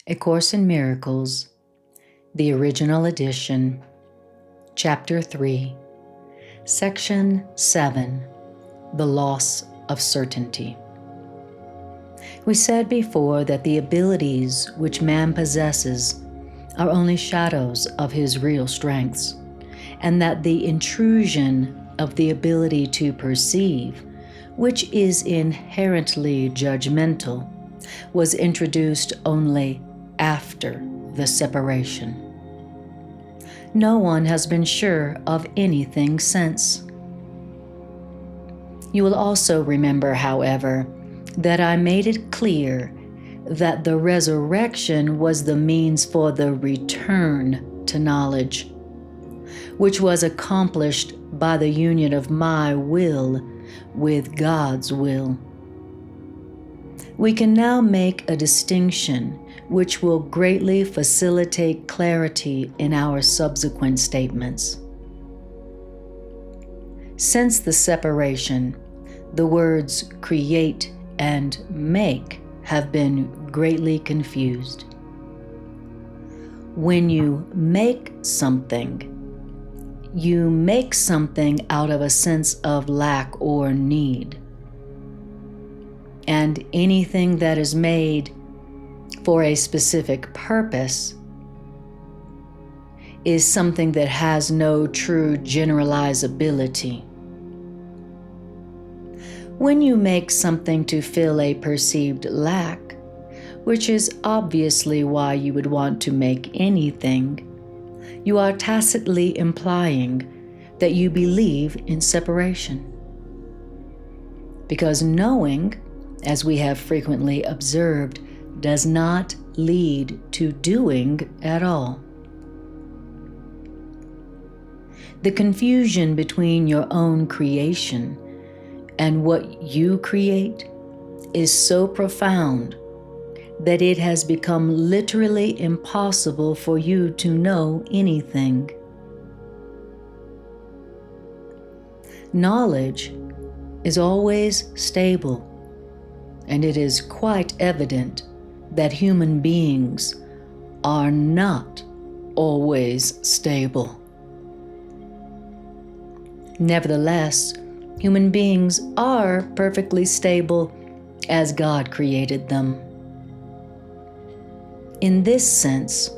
A Course in Miracles, the original edition, Chapter 3, Section 7, The Loss of Certainty. We said before that the abilities which man possesses are only shadows of his real strengths, and that the intrusion of the ability to perceive, which is inherently judgmental, was introduced only after the separation. No one has been sure of anything since. You will also remember, however, that I made it clear that the resurrection was the means for the return to knowledge, which was accomplished by the union of my will with God's will. We can now make a distinction which will greatly facilitate clarity in our subsequent statements. Since the separation, the words create and make have been greatly confused. When you make something out of a sense of lack or need. And anything that is made for a specific purpose is something that has no true generalizability. When you make something to fill a perceived lack, which is obviously why you would want to make anything, you are tacitly implying that you believe in separation. Because knowing, as we have frequently observed, does not lead to doing at all. The confusion between your own creation and what you create is so profound that it has become literally impossible for you to know anything. Knowledge is always stable, and it is quite evident that human beings are not always stable. Nevertheless, human beings are perfectly stable as God created them. In this sense,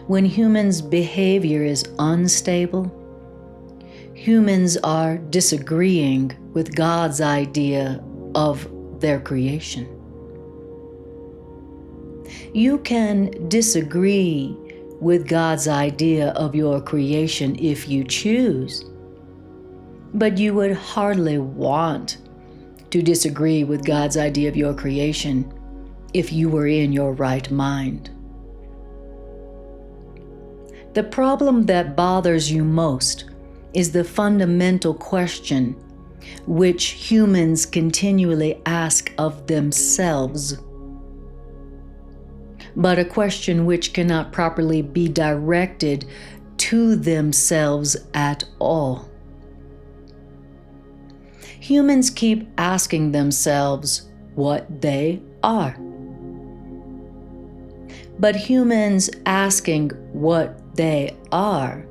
when humans' behavior is unstable, humans are disagreeing with God's idea of their creation. You can disagree with God's idea of your creation if you choose, but you would hardly want to disagree with God's idea of your creation if you were in your right mind. The problem that bothers you most is the fundamental question which humans continually ask of themselves, but a question which cannot properly be directed to themselves at all. Humans keep asking themselves what they are. But humans asking what they are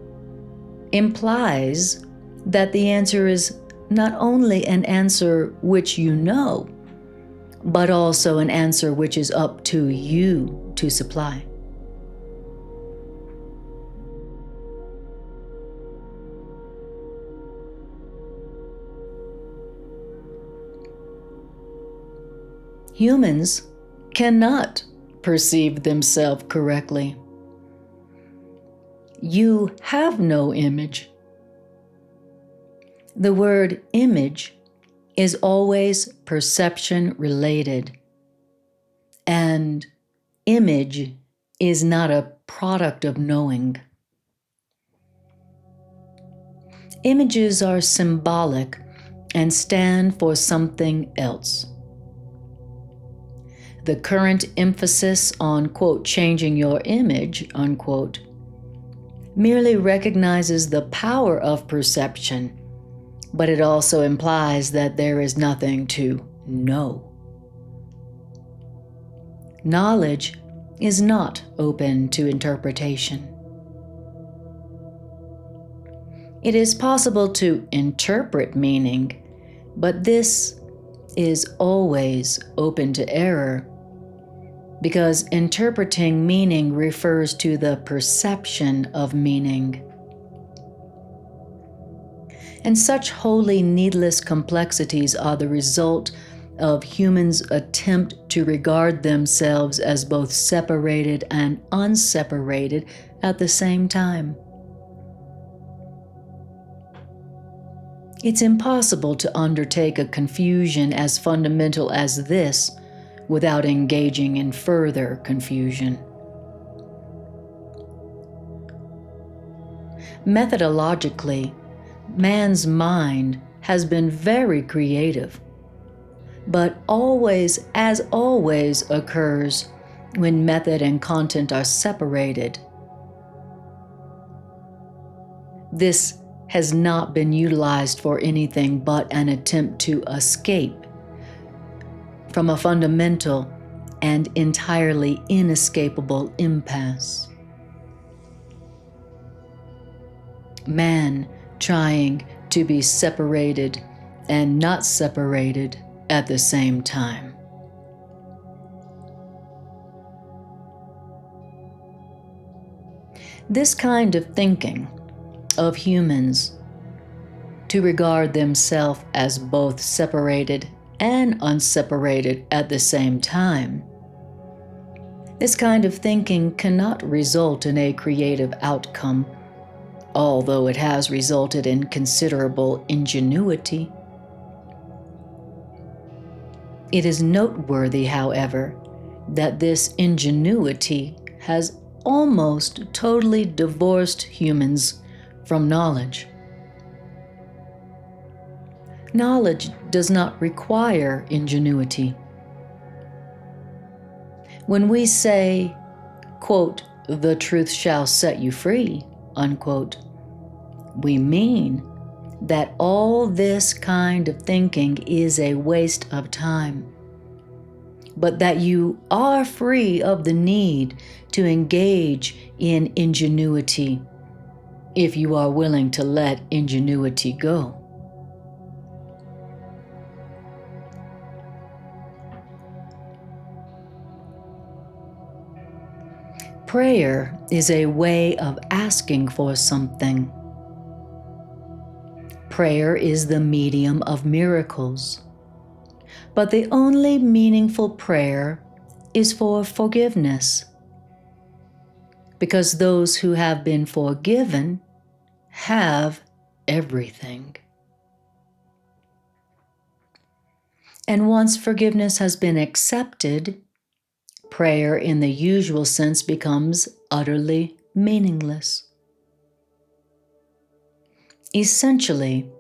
implies that the answer is not only an answer which you know, but also an answer which is up to you to supply. Humans cannot perceive themselves correctly. You have no image. The word image is always perception related, and image is not a product of knowing. Images are symbolic and stand for something else. The current emphasis on, quote, changing your image, unquote, merely recognizes the power of perception, but it also implies that there is nothing to know. Knowledge is not open to interpretation. It is possible to interpret meaning, but this is always open to error, because interpreting meaning refers to the perception of meaning. And such wholly needless complexities are the result of humans' attempt to regard themselves as both separated and unseparated at the same time. It's impossible to undertake a confusion as fundamental as this without engaging in further confusion. Methodologically, man's mind has been very creative, but always occurs when method and content are separated. This has not been utilized for anything but an attempt to escape from a fundamental and entirely inescapable impasse. Man trying to be separated and not separated at the same time. This kind of thinking of humans to regard themselves as both separated and unseparated at the same time. This kind of thinking cannot result in a creative outcome, although it has resulted in considerable ingenuity. It is noteworthy, however, that this ingenuity has almost totally divorced humans from knowledge. Knowledge does not require ingenuity. When we say, quote, "the truth shall set you free," unquote, we mean that all this kind of thinking is a waste of time, but that you are free of the need to engage in ingenuity if you are willing to let ingenuity go. Prayer is a way of asking for something. Prayer is the medium of miracles. But the only meaningful prayer is for forgiveness, because those who have been forgiven have everything. And once forgiveness has been accepted, prayer in the usual sense becomes utterly meaningless. Essentially,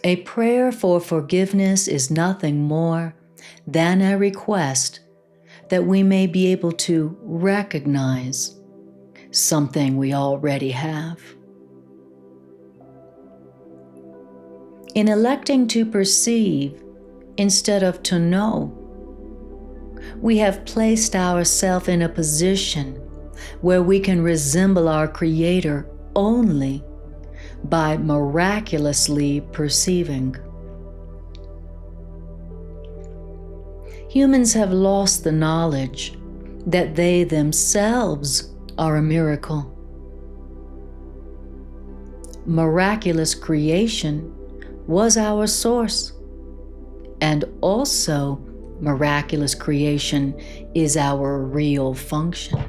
a prayer for forgiveness is nothing more than a request that we may be able to recognize something we already have. In electing to perceive instead of to know, we have placed ourselves in a position where we can resemble our Creator only by miraculously perceiving. Humans have lost the knowledge that they themselves are a miracle. Miraculous creation was our source, and also miraculous creation is our real function.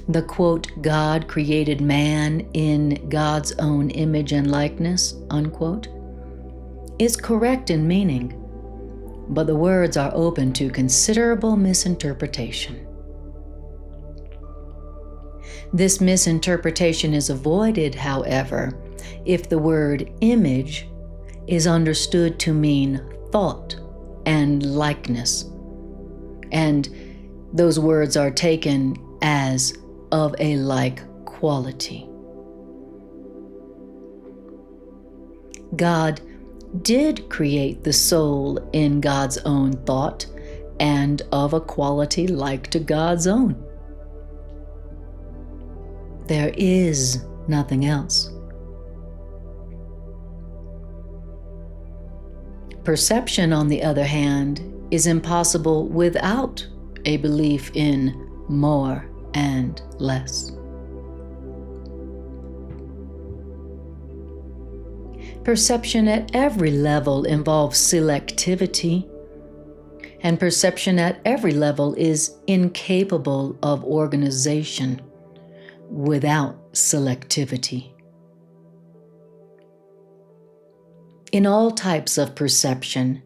The quote, "God created man in God's own image and likeness," unquote, is correct in meaning, but the words are open to considerable misinterpretation. This misinterpretation is avoided, however, if the word image is understood to mean thought and likeness, and those words are taken as of a like quality. God did create the soul in God's own thought and of a quality like to God's own. There is nothing else. Perception, on the other hand, is impossible without a belief in more and less. Perception at every level involves selectivity, and perception at every level is incapable of organization without selectivity. In all types of perception,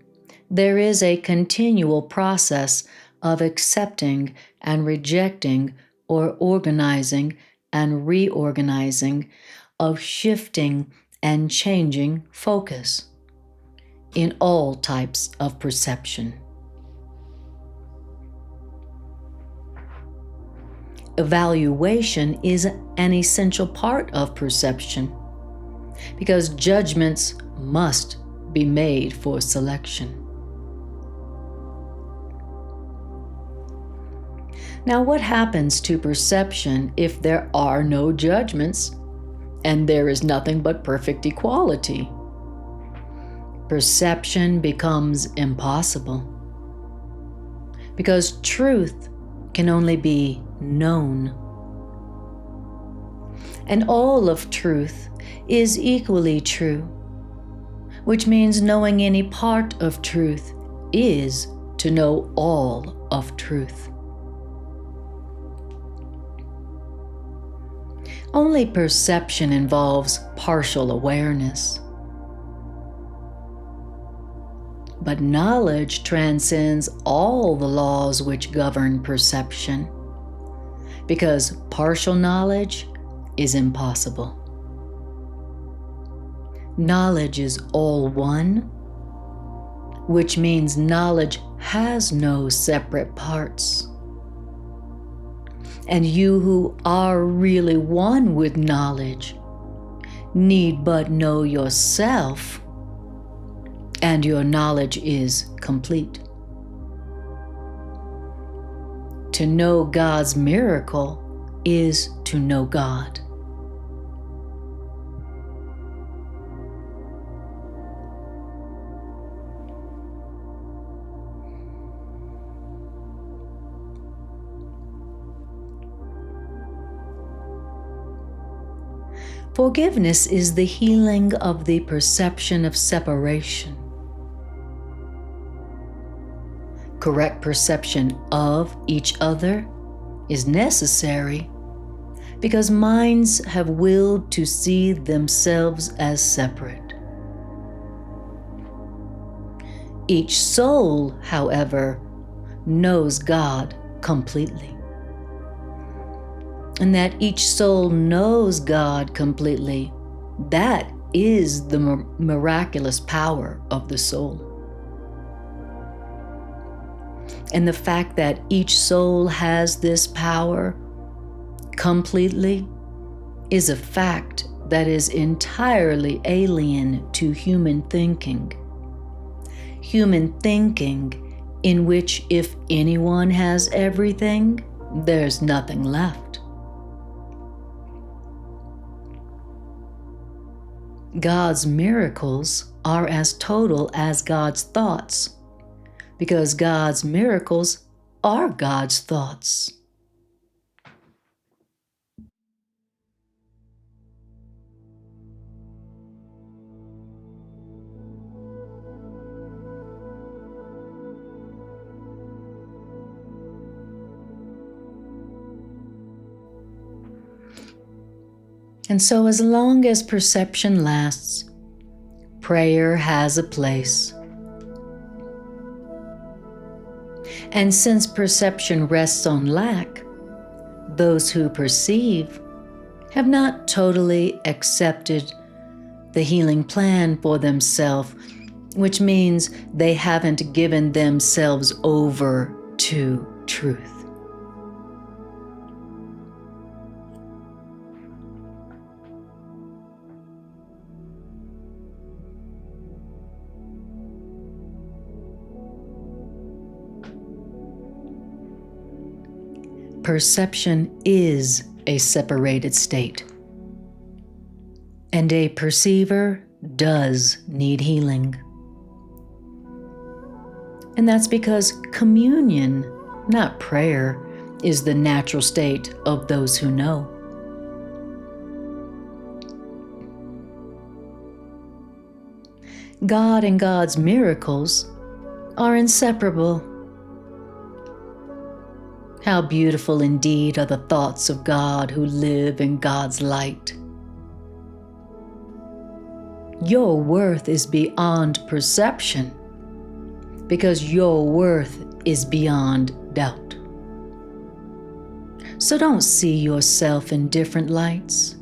there is a continual process of accepting and rejecting, or organizing and reorganizing, of shifting and changing focus in all types of perception. Evaluation is an essential part of perception because judgments must be made for selection. Now, what happens to perception if there are no judgments and there is nothing but perfect equality? Perception becomes impossible because truth can only be known. And all of truth is equally true, which means knowing any part of truth is to know all of truth. Only perception involves partial awareness. But knowledge transcends all the laws which govern perception, because partial knowledge is impossible. Knowledge is all one, which means knowledge has no separate parts. And you who are really one with knowledge need but know yourself, and your knowledge is complete. To know God's miracle is to know God. Forgiveness is the healing of the perception of separation. Correct perception of each other is necessary because minds have willed to see themselves as separate. Each soul, however, knows God completely. And that each soul knows God completely, that is the miraculous power of the soul. And the fact that each soul has this power completely is a fact that is entirely alien to human thinking. Human thinking in which if anyone has everything, there's nothing left. God's miracles are as total as God's thoughts, because God's miracles are God's thoughts. And so as long as perception lasts, prayer has a place. And since perception rests on lack, those who perceive have not totally accepted the healing plan for themselves, which means they haven't given themselves over to truth. perception is a separated state, and a perceiver does need healing. And that's because communion, not prayer, is the natural state of those who know. God and God's miracles are inseparable. How beautiful indeed are the thoughts of God who live in God's light. Your worth is beyond perception because your worth is beyond doubt. So don't see yourself in different lights.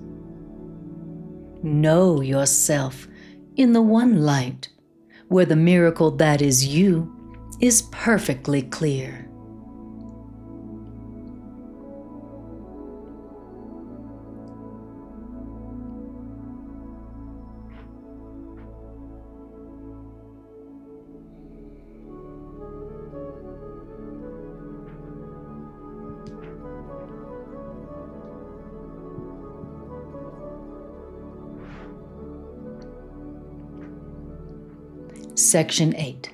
Know yourself in the one light where the miracle that is you is perfectly clear. Section 8.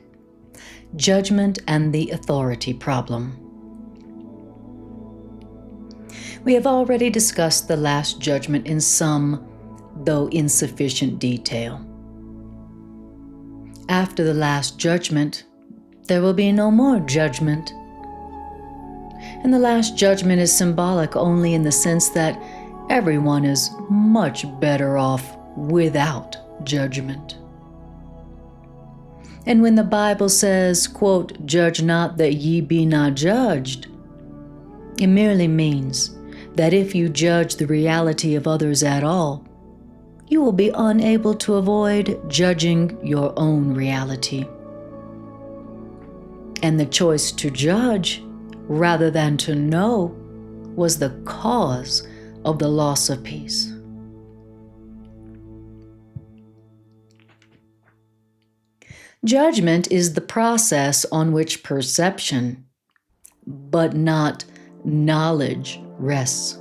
Judgment and the Authority Problem. We have already discussed the Last Judgment in some, though insufficient detail. After the Last Judgment, there will be no more judgment. And the Last Judgment is symbolic only in the sense that everyone is much better off without judgment. And when the Bible says, quote, "Judge not that ye be not judged," it merely means that if you judge the reality of others at all, you will be unable to avoid judging your own reality. And the choice to judge rather than to know was the cause of the loss of peace. Judgment is the process on which perception, but not knowledge, rests.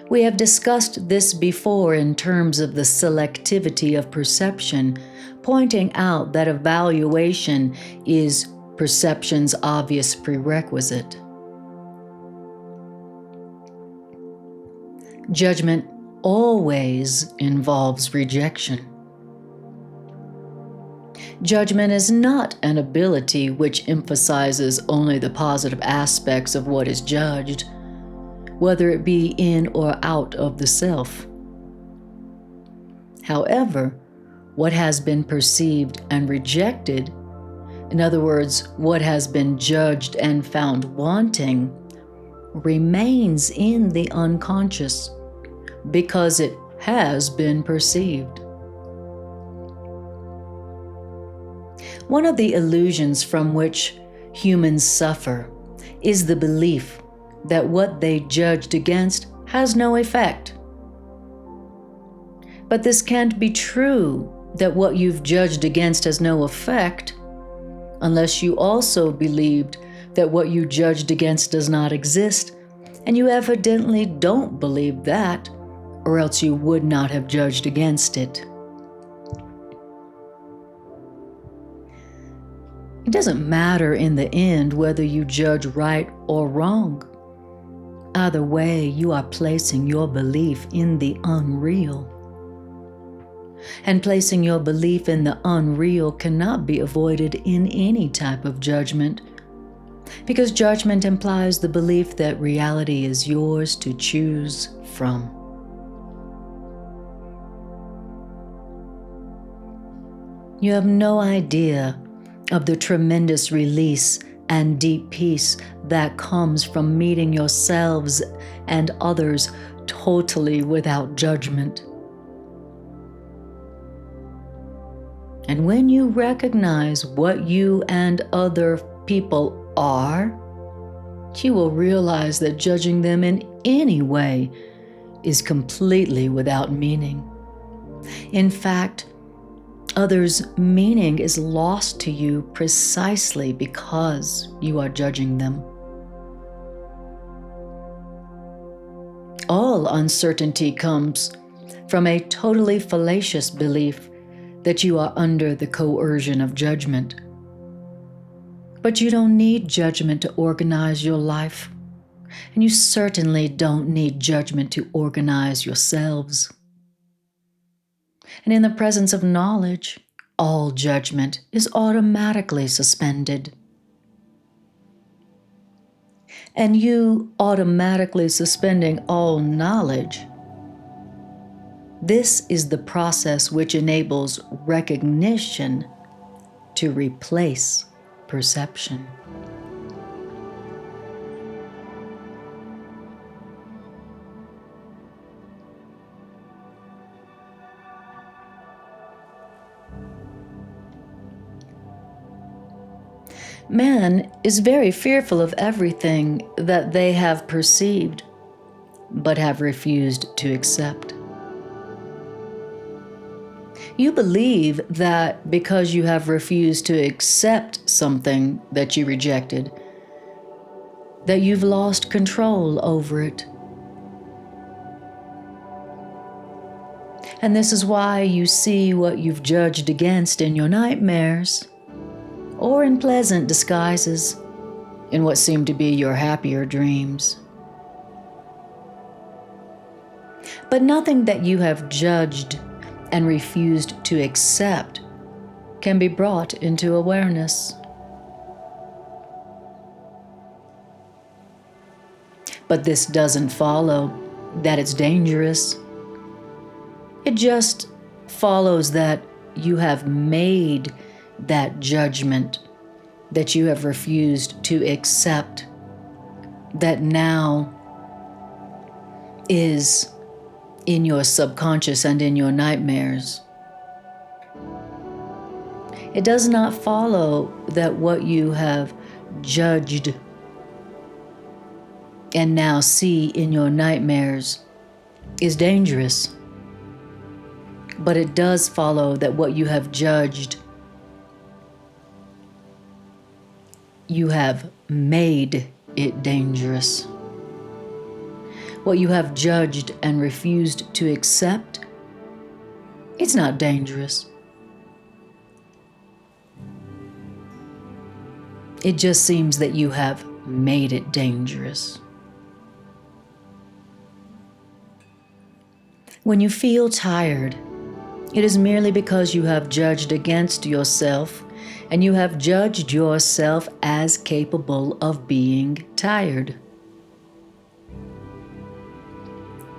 We have discussed this before in terms of the selectivity of perception, pointing out that evaluation is perception's obvious prerequisite. Judgment always involves rejection. Judgment is not an ability which emphasizes only the positive aspects of what is judged, whether it be in or out of the self. However, what has been perceived and rejected, in other words, what has been judged and found wanting, remains in the unconscious because it has been perceived. One of the illusions from which humans suffer is the belief that what they judged against has no effect. But this can't be true, that what you've judged against has no effect, unless you also believed that what you judged against does not exist, and you evidently don't believe that, or else you would not have judged against it. It doesn't matter in the end whether you judge right or wrong. Either way, you are placing your belief in the unreal. And placing your belief in the unreal cannot be avoided in any type of judgment, because judgment implies the belief that reality is yours to choose from. You have no idea of the tremendous release and deep peace that comes from meeting yourselves and others totally without judgment. And when you recognize what you and other people are, you will realize that judging them in any way is completely without meaning. In fact, Others' meaning is lost to you precisely because you are judging them. All uncertainty comes from a totally fallacious belief that you are under the coercion of judgment. But you don't need judgment to organize your life, and you certainly don't need judgment to organize yourselves. And in the presence of knowledge, all judgment is automatically suspended. And you automatically suspending all knowledge, this is the process which enables recognition to replace perception. Man is very fearful of everything that they have perceived, but have refused to accept. You believe that because you have refused to accept something that you rejected, that you've lost control over it. And this is why you see what you've judged against in your nightmares, or in pleasant disguises, in what seem to be your happier dreams. But nothing that you have judged and refused to accept can be brought into awareness. But this doesn't follow that it's dangerous. It just follows that you have made that judgment that you have refused to accept, that now is in your subconscious and in your nightmares. It does not follow that what you have judged and now see in your nightmares is dangerous. But it does follow that what you have judged, you have made it dangerous. What you have judged and refused to accept, it's not dangerous. It just seems that you have made it dangerous. When you feel tired, it is merely because you have judged against yourself, and you have judged yourself as capable of being tired.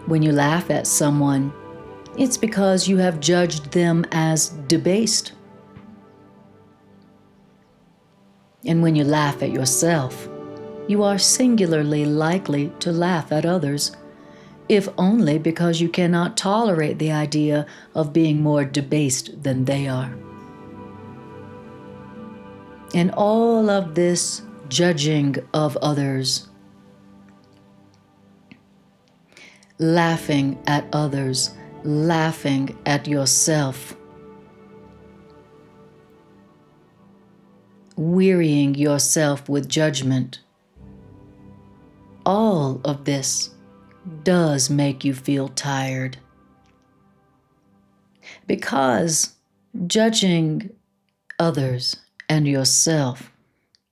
When you laugh at someone, it's because you have judged them as debased. And when you laugh at yourself, you are singularly likely to laugh at others, if only because you cannot tolerate the idea of being more debased than they are. And all of this judging of others, laughing at others, laughing at yourself, wearying yourself with judgment, all of this does make you feel tired. Because judging others and yourself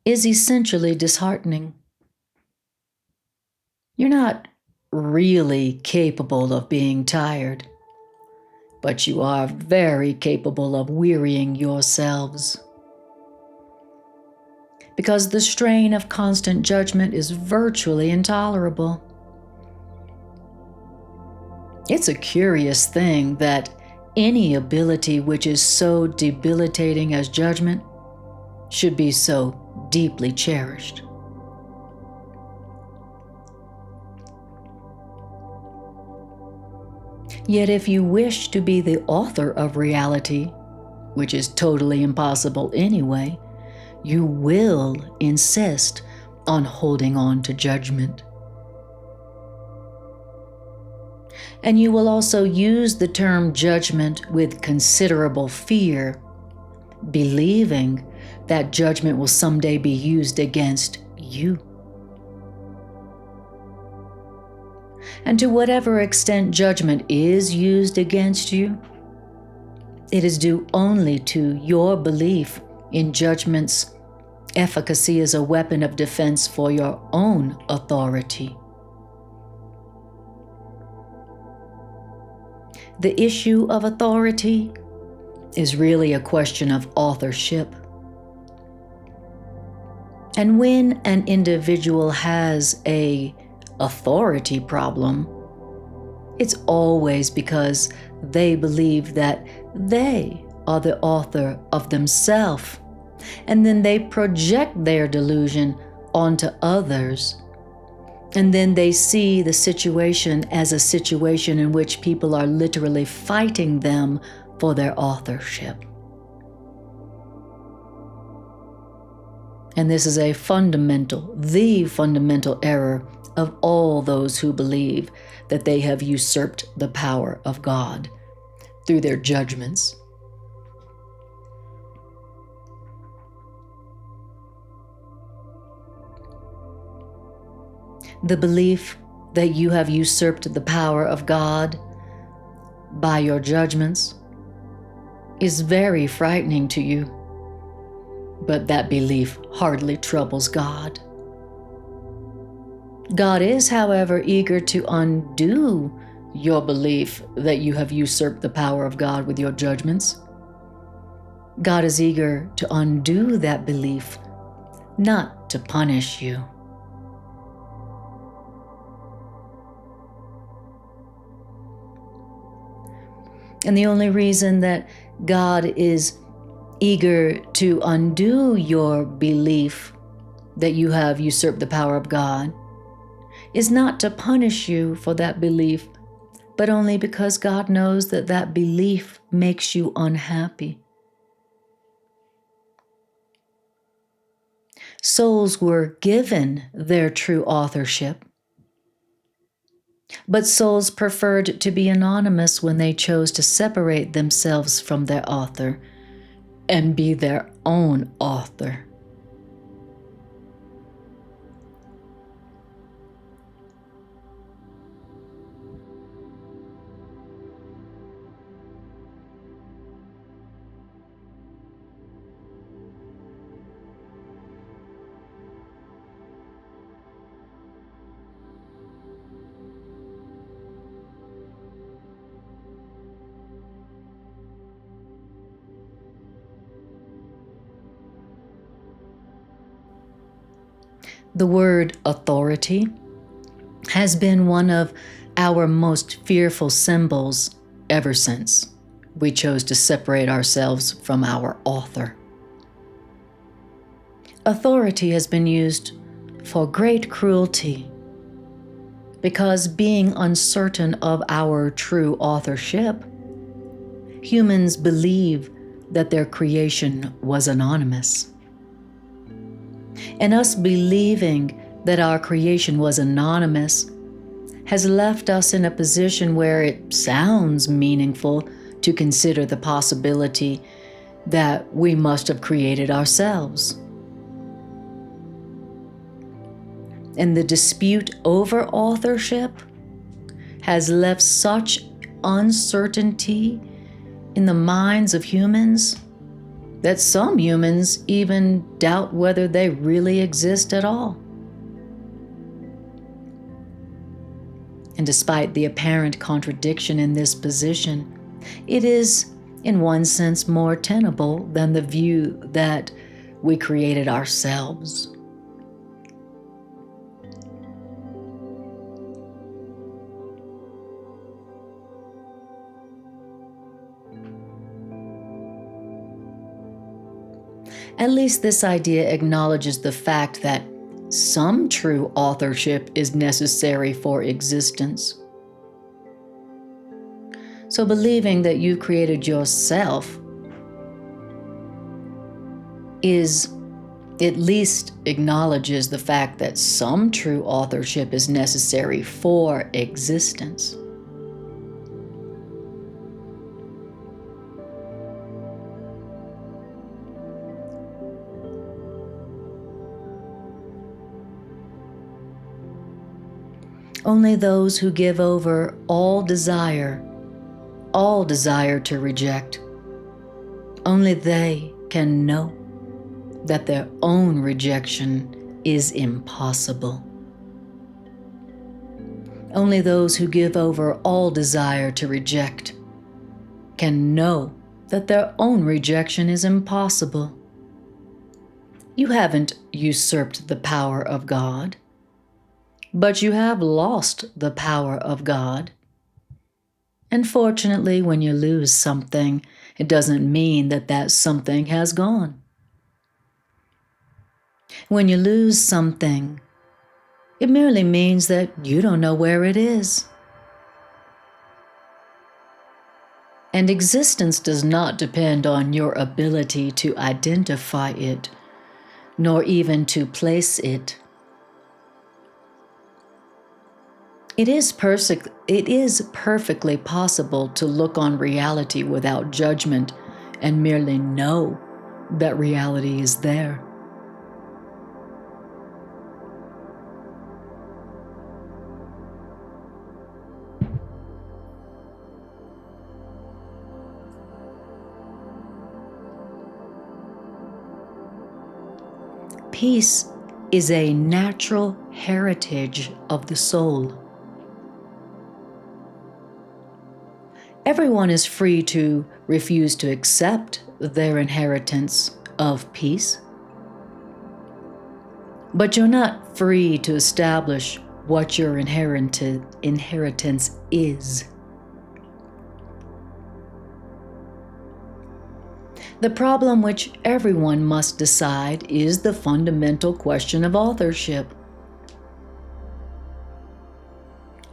is essentially disheartening. You're not really capable of being tired, but you are very capable of wearying yourselves. Because the strain of constant judgment is virtually intolerable. It's a curious thing that any ability which is so debilitating as judgment should be so deeply cherished. Yet if you wish to be the author of reality, which is totally impossible anyway, you will insist on holding on to judgment. And you will also use the term judgment with considerable fear, believing that judgment will someday be used against you. And to whatever extent judgment is used against you, it is due only to your belief in judgment's efficacy as a weapon of defense for your own authority. The issue of authority is really a question of authorship. And when an individual has an authority problem, it's always because they believe that they are the author of themselves, and then they project their delusion onto others. And then they see the situation as a situation in which people are literally fighting them for their authorship. And this is the fundamental error of all those who believe that they have usurped the power of God through their judgments. The belief that you have usurped the power of God by your judgments is very frightening to you, but that belief hardly troubles God. God is, however, eager to undo your belief that you have usurped the power of God with your judgments. God is eager to undo that belief, not to punish you. And the only reason that God is eager to undo your belief that you have usurped the power of God is not to punish you for that belief, but only because God knows that that belief makes you unhappy. Souls were given their true authorship, but souls preferred to be anonymous when they chose to separate themselves from their author and be their own author. The word authority has been one of our most fearful symbols ever since we chose to separate ourselves from our author. Authority has been used for great cruelty because, being uncertain of our true authorship, humans believe that their creation was anonymous. And us believing that our creation was anonymous has left us in a position where it sounds meaningful to consider the possibility that we must have created ourselves. And the dispute over authorship has left such uncertainty in the minds of humans that some humans even doubt whether they really exist at all. And despite the apparent contradiction in this position, it is, in one sense, more tenable than the view that we created ourselves. At least this idea acknowledges the fact that some true authorship is necessary for existence. So believing that you created yourself at least acknowledges the fact that some true authorship is necessary for existence. Only those who give over all desire to reject, only they can know that their own rejection is impossible. Only those who give over all desire to reject can know that their own rejection is impossible. You haven't usurped the power of God, but you have lost the power of God. And fortunately, when you lose something, it doesn't mean that that something has gone. When you lose something, it merely means that you don't know where it is. And existence does not depend on your ability to identify it, nor even to place it. It is perfectly possible to look on reality without judgment and merely know that reality is there. Peace is a natural heritage of the soul. Everyone is free to refuse to accept their inheritance of peace. But you're not free to establish what your inheritance is. The problem which everyone must decide is the fundamental question of authorship.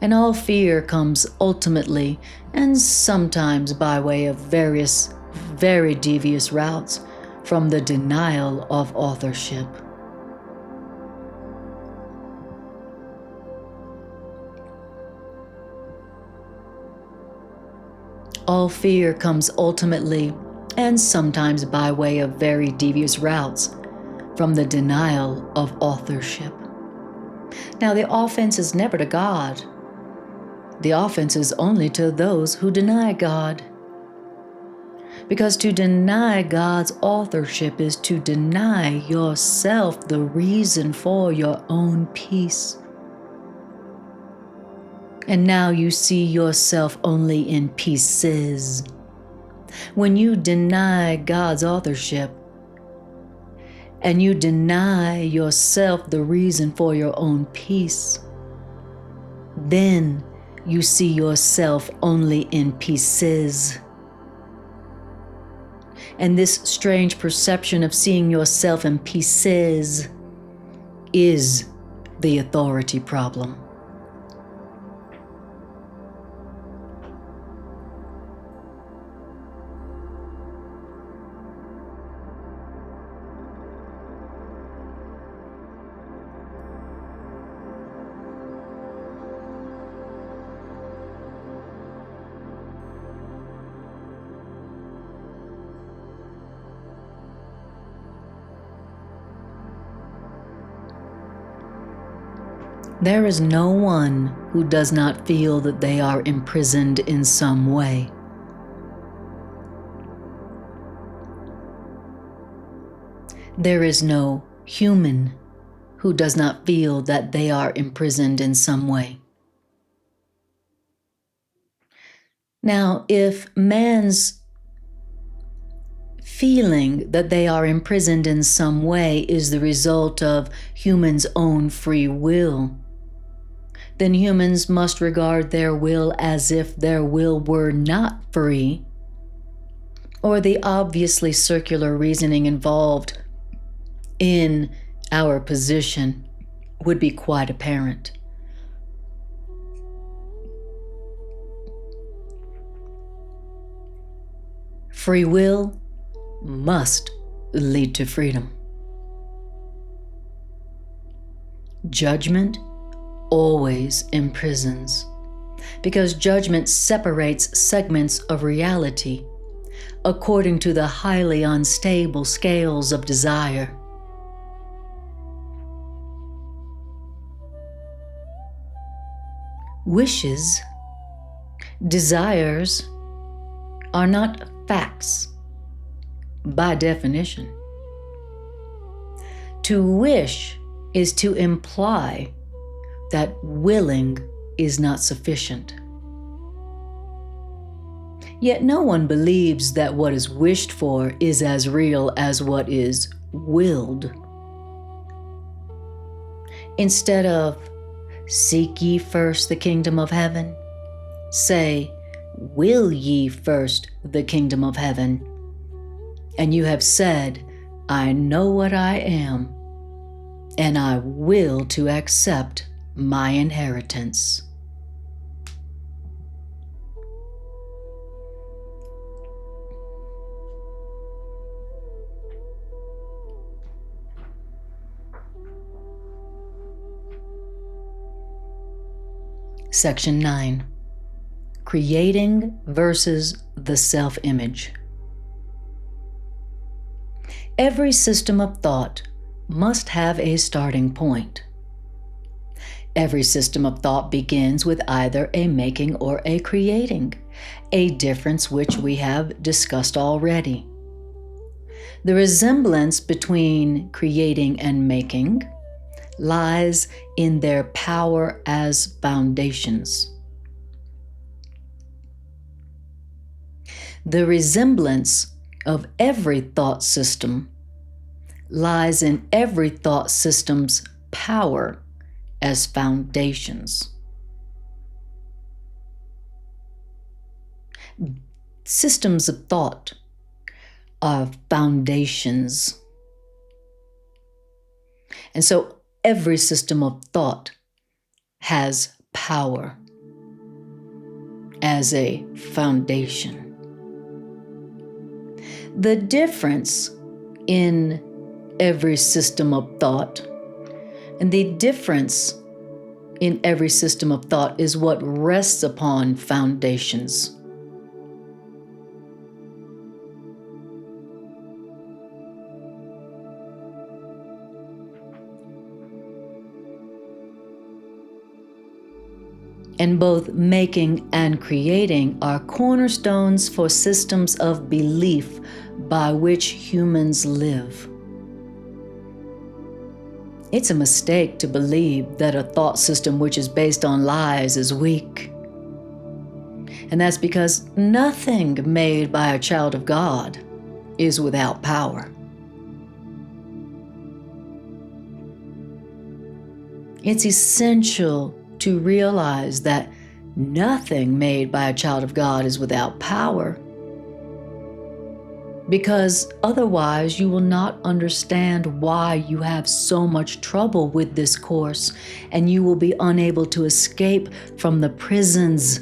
And all fear comes ultimately, and sometimes by way of various, very devious routes, from the denial of authorship. All fear comes ultimately, and sometimes by way of very devious routes, from the denial of authorship. Now, the offense is never to God. The offense is only to those who deny God. Because to deny God's authorship is to deny yourself the reason for your own peace. And now you see yourself only in pieces. When you deny God's authorship, and you deny yourself the reason for your own peace, then you see yourself only in pieces. And this strange perception of seeing yourself in pieces is the authority problem. There is no one who does not feel that they are imprisoned in some way. There is no human who does not feel that they are imprisoned in some way. Now, if man's feeling that they are imprisoned in some way is the result of humans' own free will, then humans must regard their will as if their will were not free, or the obviously circular reasoning involved in our position would be quite apparent. Free will must lead to freedom. Judgment always imprisons, because judgment separates segments of reality according to the highly unstable scales of desire. Wishes, desires are not facts by definition. To wish is to imply that willing is not sufficient. Yet no one believes that what is wished for is as real as what is willed. Instead of "Seek ye first the kingdom of heaven," say, "Will ye first the kingdom of heaven?" And you have said, "I know what I am, and I will to accept my inheritance." Section 9. Creating versus the self-image. Every system of thought must have a starting point. Every system of thought begins with either a making or a creating, a difference which we have discussed already. The resemblance between creating and making lies in their power as foundations. The resemblance of every thought system lies in every thought system's power as foundations. Systems of thought are foundations. And so every system of thought has power as a foundation. The difference in every system of thought and the difference in every system of thought is what rests upon foundations. And both making and creating are cornerstones for systems of belief by which humans live. It's a mistake to believe that a thought system which is based on lies is weak. And that's because nothing made by a child of God is without power. It's essential to realize that nothing made by a child of God is without power, because otherwise you will not understand why you have so much trouble with this course, and you will be unable to escape from the prisons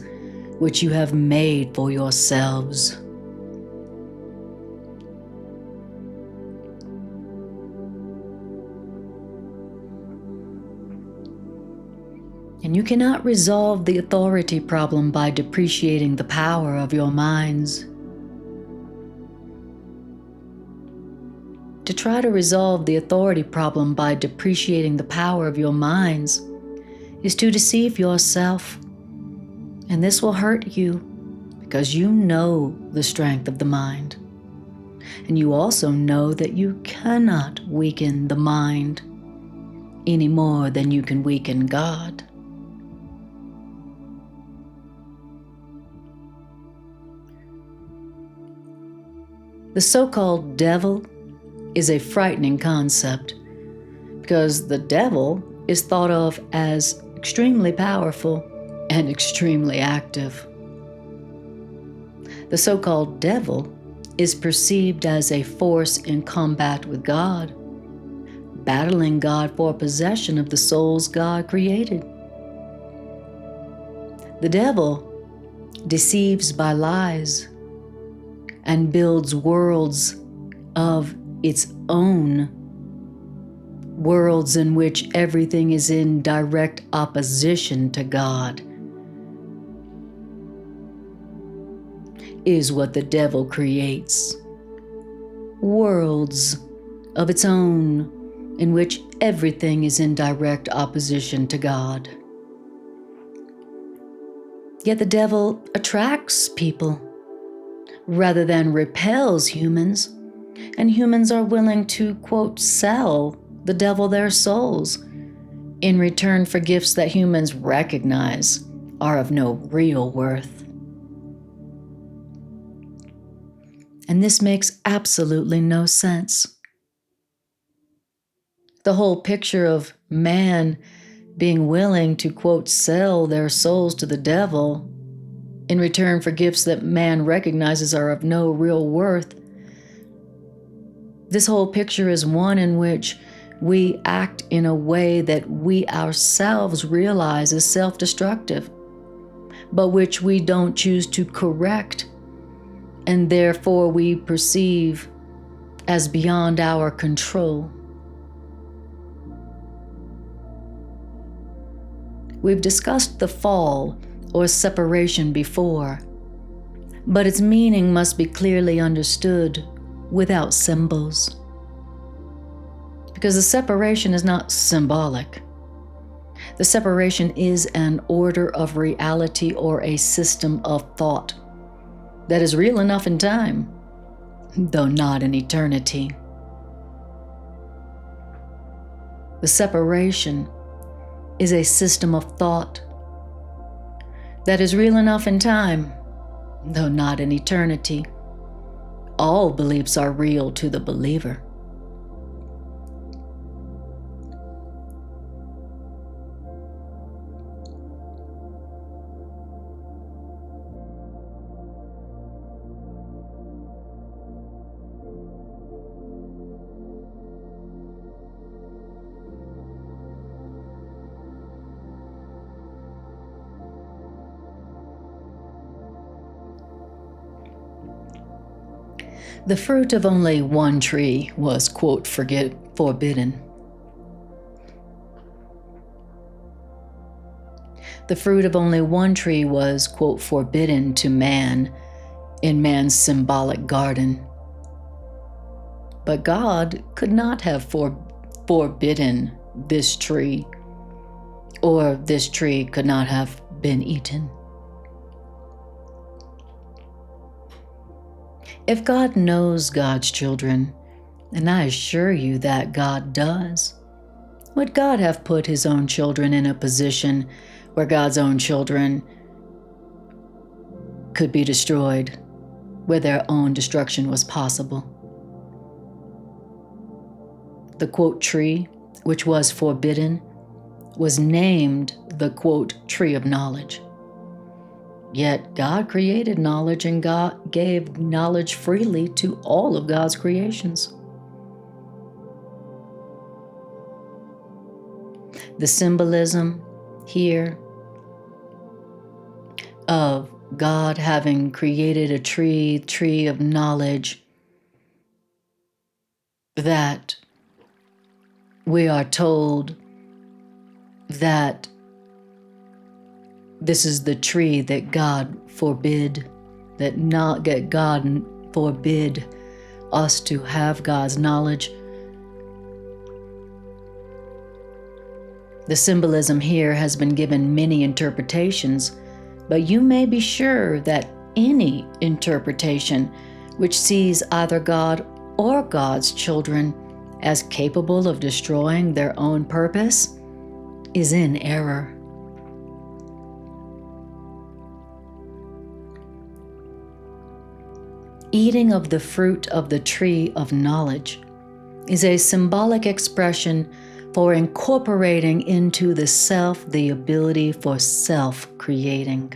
which you have made for yourselves. And you cannot resolve the authority problem by depreciating the power of your minds. To try to resolve the authority problem by depreciating the power of your minds is to deceive yourself. And this will hurt you because you know the strength of the mind. And you also know that you cannot weaken the mind any more than you can weaken God. The so-called devil is a frightening concept because the devil is thought of as extremely powerful and extremely active. The so-called devil is perceived as a force in combat with God, battling God for possession of the souls God created. The devil deceives by lies and builds worlds of its own, worlds in which everything is in direct opposition to God, is what the devil creates. Worlds of its own in which everything is in direct opposition to God. Yet the devil attracts people rather than repels humans, and humans are willing to, quote, sell the devil their souls in return for gifts that humans recognize are of no real worth. And this makes absolutely no sense. The whole picture of man being willing to, quote, sell their souls to the devil in return for gifts that man recognizes are of no real worth. This whole picture is one in which we act in a way that we ourselves realize is self-destructive, but which we don't choose to correct, and therefore we perceive as beyond our control. We've discussed the fall or separation before, but its meaning must be clearly understood without symbols. Because the separation is not symbolic. The separation is an order of reality or a system of thought that is real enough in time, though not in eternity. The separation is a system of thought that is real enough in time, though not in eternity. All beliefs are real to the believer. The fruit of only one tree was, quote, forbidden. The fruit of only one tree was, quote, forbidden to man in man's symbolic garden. But God could not have forbidden this tree, or this tree could not have been eaten. If God knows God's children, and I assure you that God does, would God have put his own children in a position where God's own children could be destroyed, where their own destruction was possible? The, quote, tree, which was forbidden, was named the, quote, tree of knowledge. Yet God created knowledge, and God gave knowledge freely to all of God's creations. The symbolism here of God having created a tree of knowledge, that we are told that this is the tree that God forbid, God forbid us to have God's knowledge. The symbolism here has been given many interpretations, but you may be sure that any interpretation which sees either God or God's children as capable of destroying their own purpose is in error. Eating of the fruit of the tree of knowledge is a symbolic expression for incorporating into the self the ability for self-creating.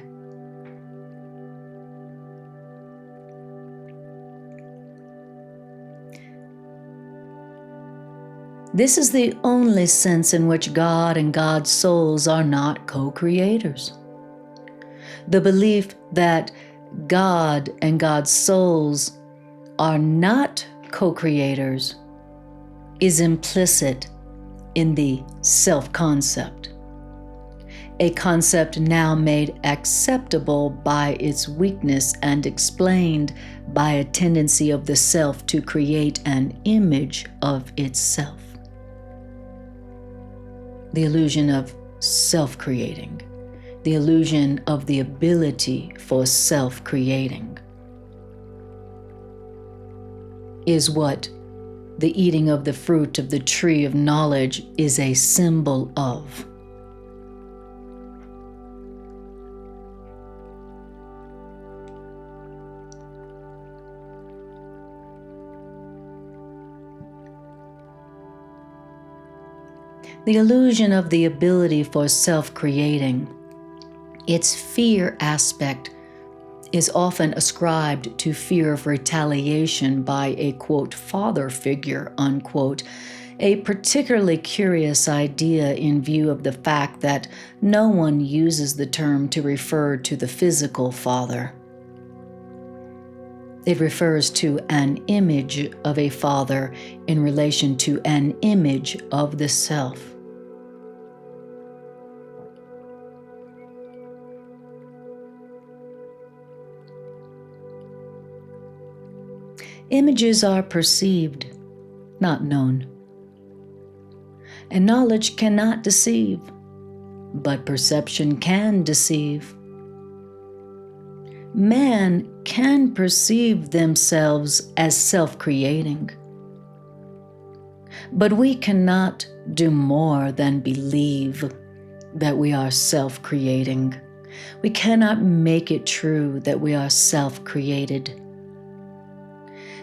This is the only sense in which God and God's souls are not co-creators. The belief that God and God's souls are not co-creators is implicit in the self-concept, a concept now made acceptable by its weakness and explained by a tendency of the self to create an image of itself. The illusion of self-creating, the illusion of the ability for self-creating, is what the eating of the fruit of the tree of knowledge is a symbol of. The illusion of the ability for self-creating, its fear aspect, is often ascribed to fear of retaliation by a, quote, father figure, unquote, a particularly curious idea in view of the fact that no one uses the term to refer to the physical father. It refers to an image of a father in relation to an image of the self. Images are perceived, not known. And knowledge cannot deceive, but perception can deceive. Man can perceive themselves as self-creating, but we cannot do more than believe that we are self-creating. We cannot make it true that we are self-created.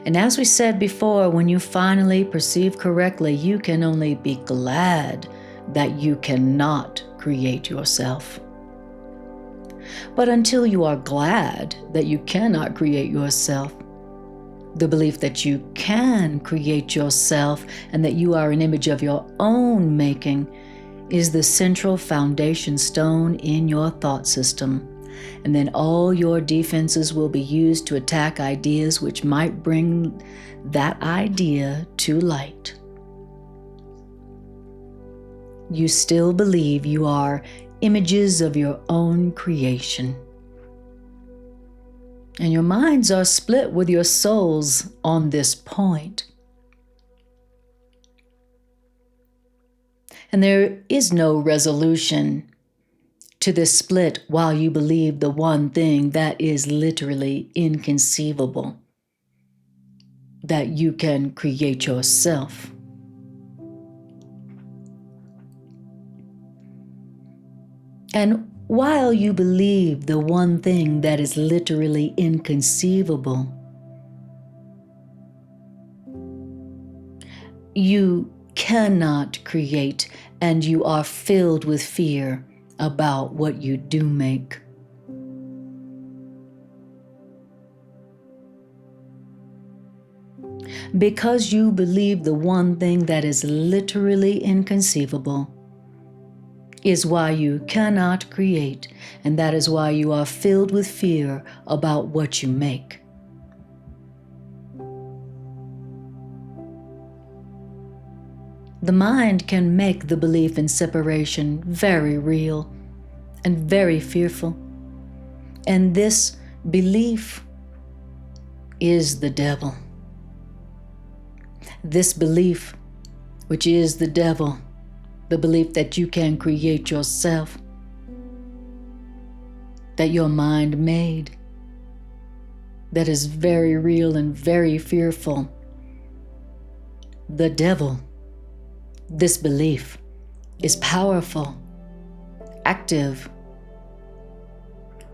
And as we said before, when you finally perceive correctly, you can only be glad that you cannot create yourself. But until you are glad that you cannot create yourself, the belief that you can create yourself and that you are an image of your own making is the central foundation stone in your thought system. And then all your defenses will be used to attack ideas which might bring that idea to light. You still believe you are images of your own creation. And your minds are split with your souls on this point. And there is no resolution to this split while you believe the one thing that is literally inconceivable, that you can create yourself. And while you believe the one thing that is literally inconceivable, you cannot create, and you are filled with fear about what you do make. Because you believe the one thing that is literally inconceivable is why you cannot create, and that is why you are filled with fear about what you make. The mind can make the belief in separation very real and very fearful. And this belief is the devil. This belief, which is the devil, the belief that you can create yourself, that your mind made, that is very real and very fearful. The devil, this belief, is powerful, active,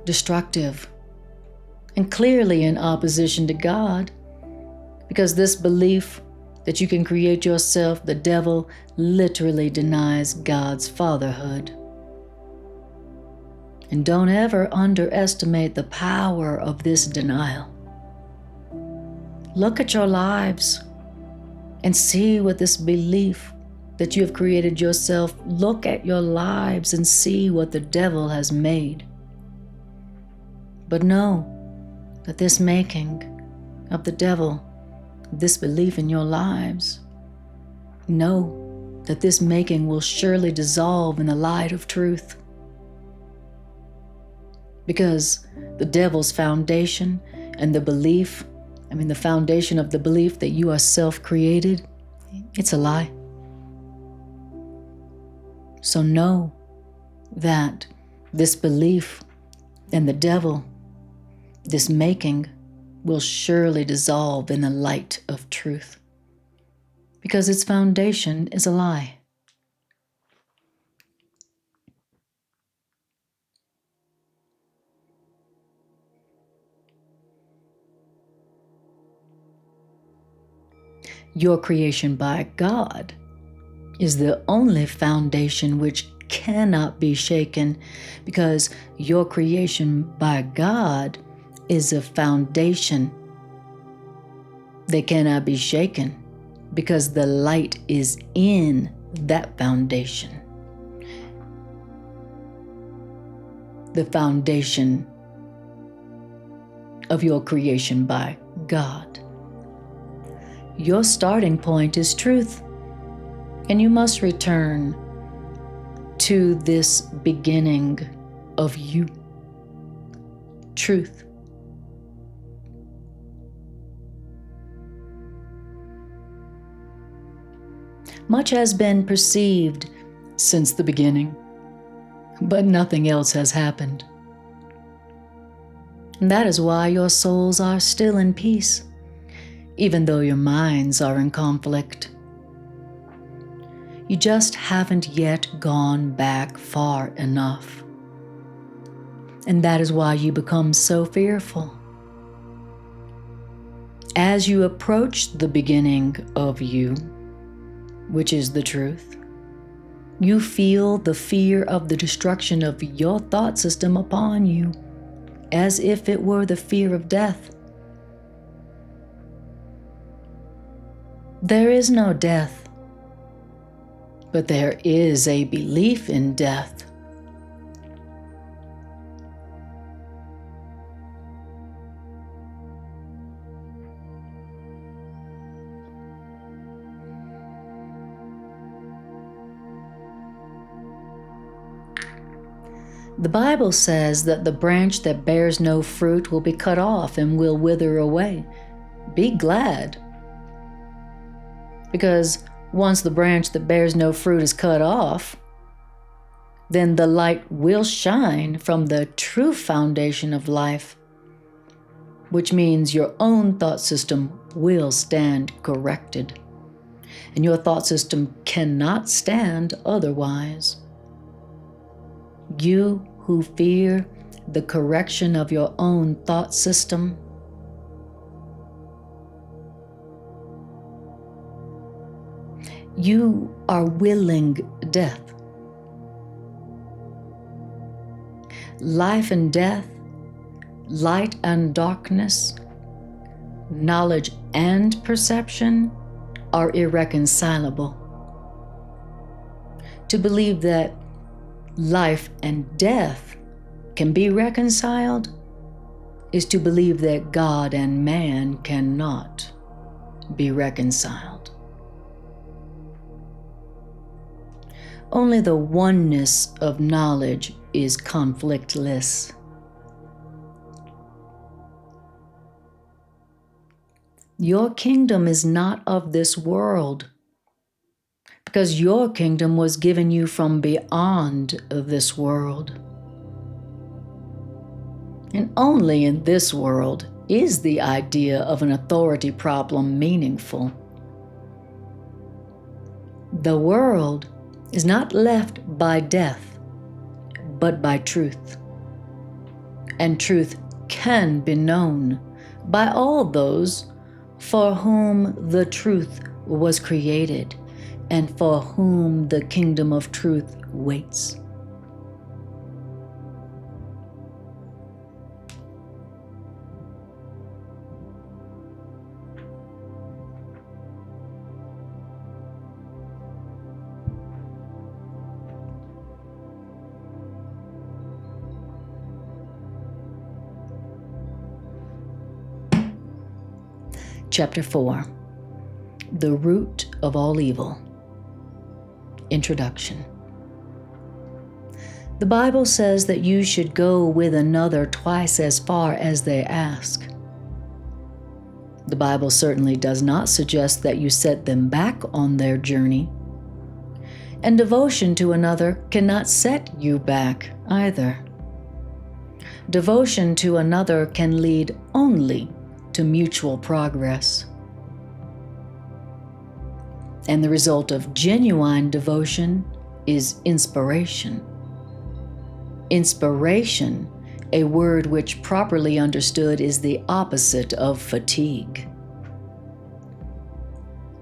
destructive, and clearly in opposition to God, because this belief that you can create yourself, the devil literally denies God's fatherhood. And don't ever underestimate the power of this denial. Look at your lives and see what this belief that you have created yourself, look at your lives and see what the devil has made. But know that this making of the devil, this belief in your lives, know that this making will surely dissolve in the light of truth. Because the devil's foundation and the belief, the foundation of the belief that you are self-created, it's a lie. So know that This belief in the devil, this making, will surely dissolve in the light of truth, because its foundation is a lie. Your creation by God is the only foundation which cannot be shaken, because your creation by God is a foundation that cannot be shaken, because the light is in that foundation. The foundation of your creation by God. Your starting point is truth, and you must return to this beginning of you, truth. Much has been perceived since the beginning, but nothing else has happened. And that is why your souls are still in peace, even though your minds are in conflict. You just haven't yet gone back far enough. And that is why you become so fearful. As you approach the beginning of you, which is the truth, you feel the fear of the destruction of your thought system upon you, as if it were the fear of death. There is no death, but there is a belief in death. The Bible says that the branch that bears no fruit will be cut off and will wither away. Be glad. Because once the branch that bears no fruit is cut off, then the light will shine from the true foundation of life, which means your own thought system will stand corrected. And your thought system cannot stand otherwise. You who fear the correction of your own thought system, you are willing death. Life and death, light and darkness, knowledge and perception are irreconcilable. To believe that life and death can be reconciled is to believe that God and man cannot be reconciled. Only the oneness of knowledge is conflictless. Your kingdom is not of this world, because your kingdom was given you from beyond this world. And only in this world is the idea of an authority problem meaningful. The world is not left by death, but by truth. And truth can be known by all those for whom the truth was created and for whom the kingdom of truth waits. Chapter 4, The Root of All Evil. Introduction. The Bible says that you should go with another twice as far as they ask. The Bible certainly does not suggest that you set them back on their journey. And devotion to another cannot set you back either. Devotion to another can lead only to mutual progress. And the result of genuine devotion is inspiration. Inspiration, a word which properly understood is the opposite of fatigue.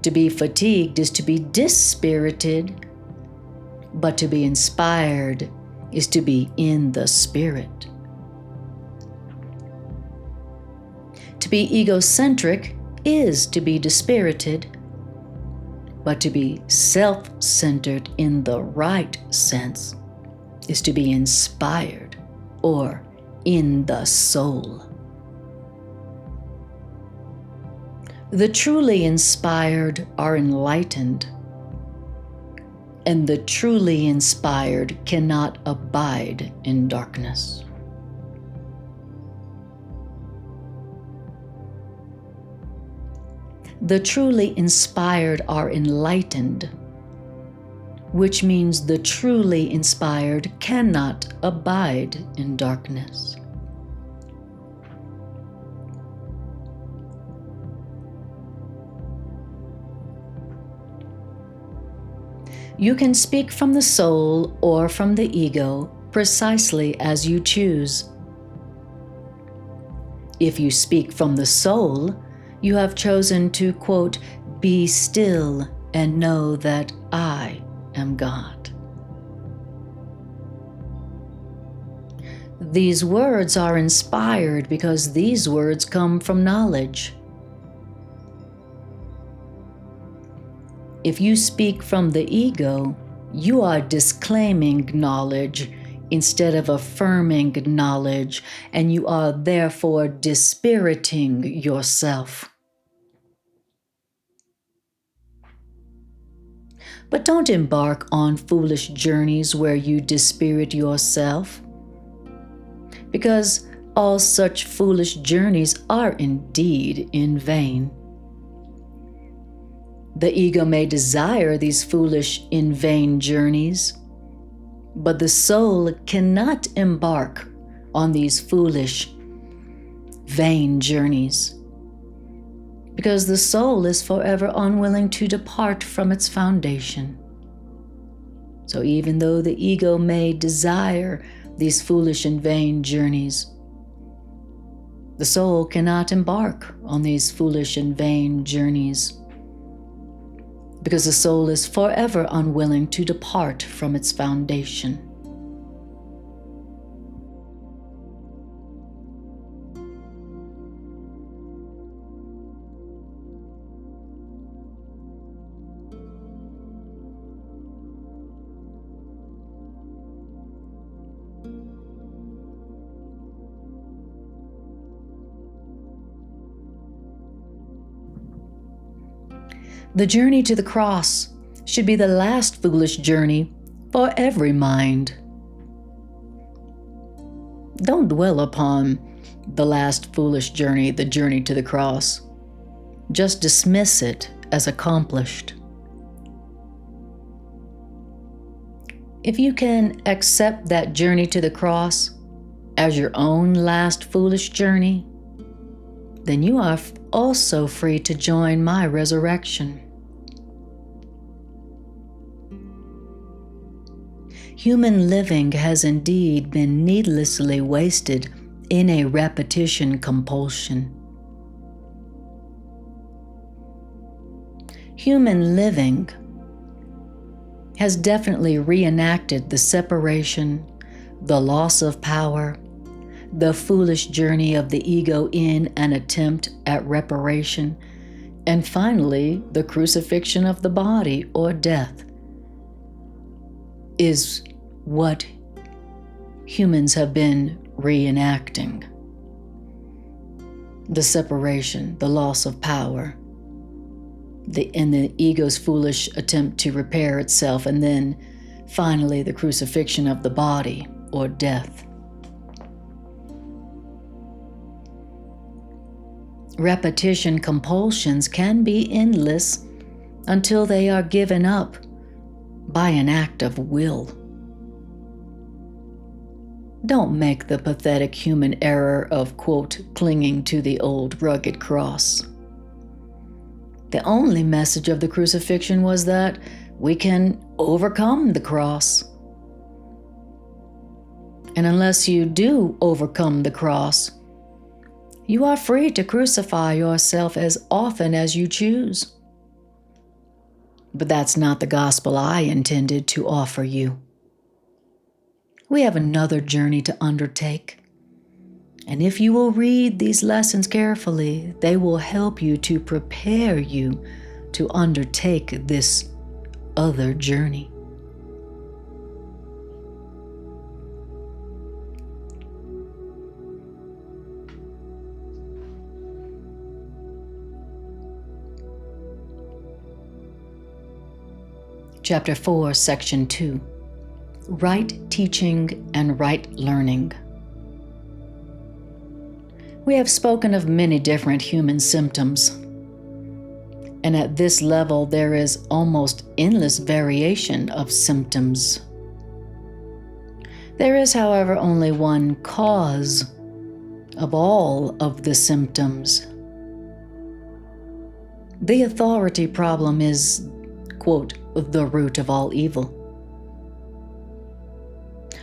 To be fatigued is to be dispirited, but to be inspired is to be in the Spirit. To be egocentric is to be dispirited, but to be self-centered in the right sense is to be inspired or in the soul. The truly inspired are enlightened, and the truly inspired cannot abide in darkness. The truly inspired are enlightened, which means the truly inspired cannot abide in darkness. You can speak from the soul or from the ego precisely as you choose. If you speak from the soul, you have chosen to, quote, be still and know that I am God. These words are inspired because these words come from knowledge. If you speak from the ego, you are disclaiming knowledge instead of affirming knowledge, and you are therefore dispiriting yourself. But don't embark on foolish journeys where you dispirit yourself, because all such foolish journeys are indeed in vain. The ego may desire these foolish, in vain journeys, but the soul cannot embark on these foolish, vain journeys, because the soul is forever unwilling to depart from its foundation. So even though the ego may desire these foolish and vain journeys, the soul cannot embark on these foolish and vain journeys, because the soul is forever unwilling to depart from its foundation. The journey to the cross should be the last foolish journey for every mind. Don't dwell upon the last foolish journey, the journey to the cross. Just dismiss it as accomplished. If you can accept that journey to the cross as your own last foolish journey, then you are also free to join my resurrection. Human living has indeed been needlessly wasted in a repetition compulsion. Human living has definitely reenacted the separation, the loss of power, the foolish journey of the ego in an attempt at reparation, and finally, the crucifixion of the body or death is what humans have been reenacting. The separation, the loss of power, and the ego's foolish attempt to repair itself, and then finally the crucifixion of the body or death. Repetition compulsions can be endless until they are given up by an act of will. Don't make the pathetic human error of, quote, clinging to the old rugged cross. The only message of the crucifixion was that we can overcome the cross. And unless you do overcome the cross, you are free to crucify yourself as often as you choose. But that's not the gospel I intended to offer you. We have another journey to undertake. And if you will read these lessons carefully, they will help you to prepare you to undertake this other journey. Chapter 4, Section 2. Right teaching and right learning. We have spoken of many different human symptoms, and at this level there is almost endless variation of symptoms. There is, however, only one cause of all of the symptoms. The authority problem is, quote, the root of all evil.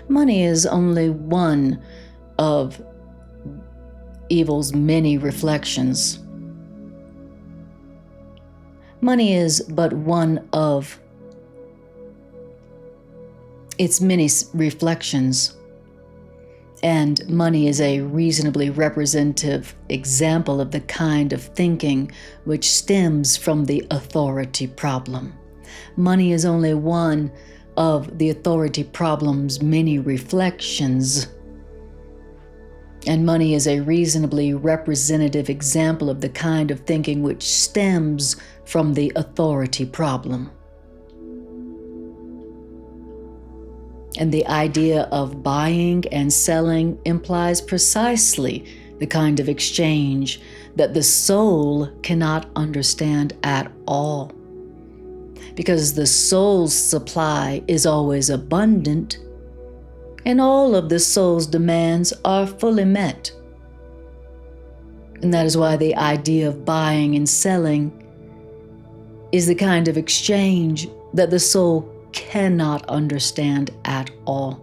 Money is only one of evil's many reflections. Money is but one of its many reflections, and money is a reasonably representative example of the kind of thinking which stems from the authority problem. Money is only one of the authority problem's many reflections, and money is a reasonably representative example of the kind of thinking which stems from the authority problem. And the idea of buying and selling implies precisely the kind of exchange that the soul cannot understand at all. Because the soul's supply is always abundant, and all of the soul's demands are fully met. And that is why the idea of buying and selling is the kind of exchange that the soul cannot understand at all.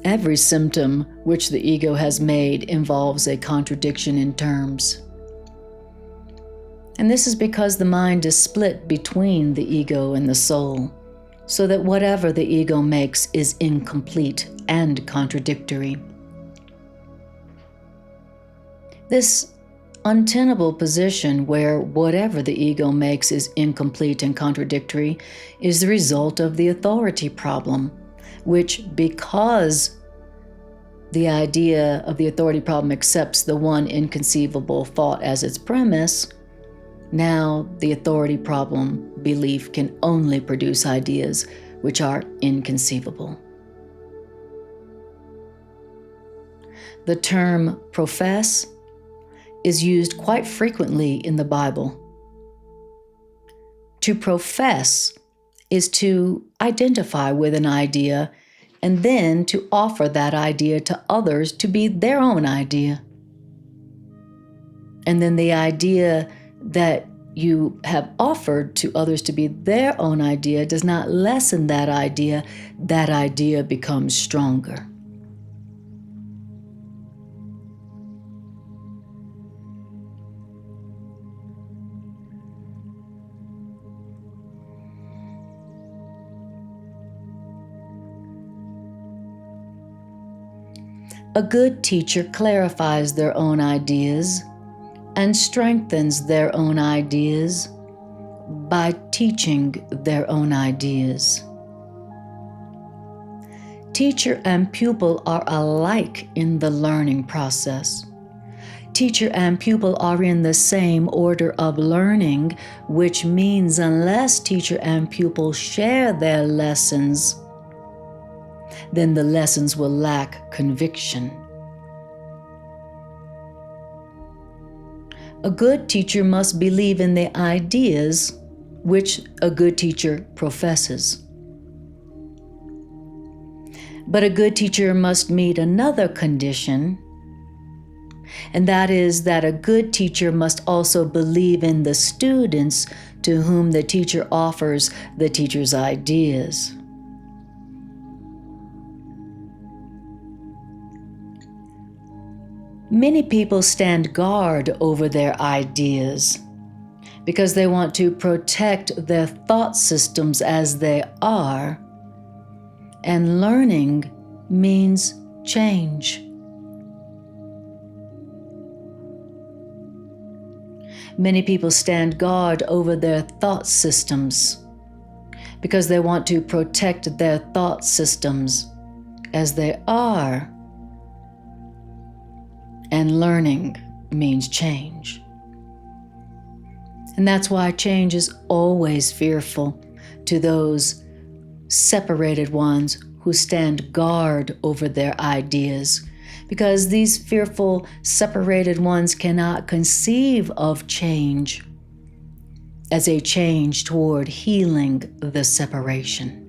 Every symptom which the ego has made involves a contradiction in terms. And this is because the mind is split between the ego and the soul, so that whatever the ego makes is incomplete and contradictory. This untenable position where whatever the ego makes is incomplete and contradictory is the result of the authority problem, which, because the idea of the authority problem accepts the one inconceivable thought as its premise, now the authority problem belief can only produce ideas which are inconceivable. The term profess is used quite frequently in the Bible. To profess is to identify with an idea and then to offer that idea to others to be their own idea. And then the idea that you have offered to others to be their own idea does not lessen that idea becomes stronger. A good teacher clarifies their own ideas and strengthens their own ideas by teaching their own ideas. Teacher and pupil are alike in the learning process. Teacher and pupil are in the same order of learning, which means unless teacher and pupil share their lessons, then the lessons will lack conviction. A good teacher must believe in the ideas which a good teacher professes. But a good teacher must meet another condition, and that is that a good teacher must also believe in the students to whom the teacher offers the teacher's ideas. Many people stand guard over their ideas because they want to protect their thought systems as they are, and learning means change. Many people stand guard over their thought systems because they want to protect their thought systems as they are, and learning means change. And that's why change is always fearful to those separated ones who stand guard over their ideas, because these fearful separated ones cannot conceive of change as a change toward healing the separation.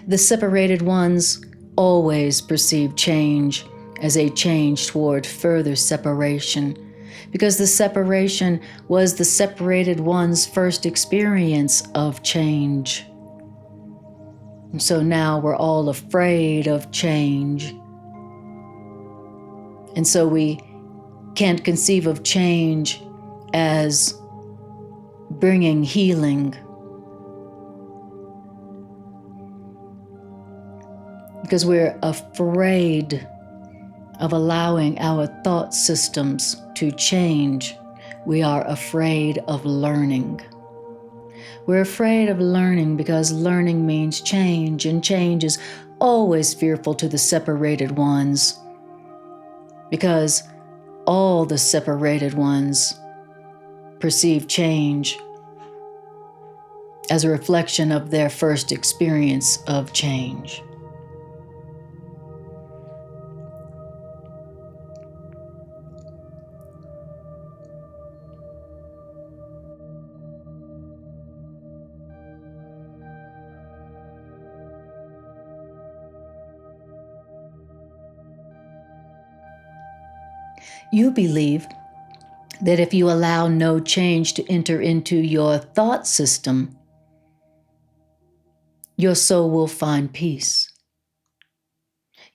The separated ones always perceive change as a change toward further separation, because the separation was the separated one's first experience of change. And so now we're all afraid of change. And so we can't conceive of change as bringing healing, because we're afraid of allowing our thought systems to change. We are afraid of learning. We're afraid of learning because learning means change, and change is always fearful to the separated ones, because all the separated ones perceive change as a reflection of their first experience of change. You believe that if you allow no change to enter into your thought system, your soul will find peace.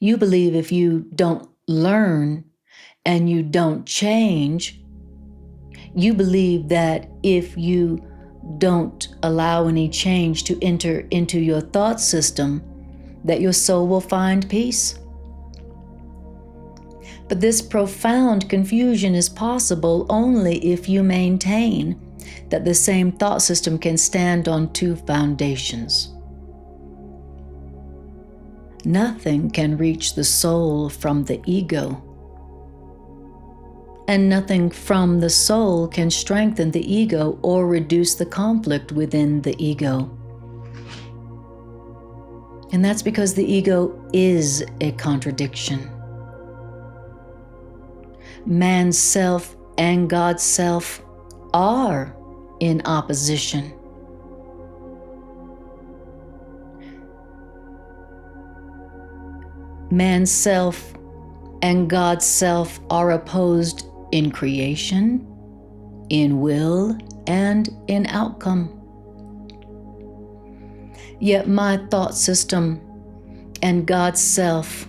You believe if you don't learn and you don't change, you believe that if you don't allow any change to enter into your thought system, that your soul will find peace. But this profound confusion is possible only if you maintain that the same thought system can stand on two foundations. Nothing can reach the soul from the ego, and nothing from the soul can strengthen the ego or reduce the conflict within the ego. And that's because the ego is a contradiction. Man's self and God's self are in opposition. Man's self and God's self are opposed in creation, in will, and in outcome. Yet my thought system and God's self,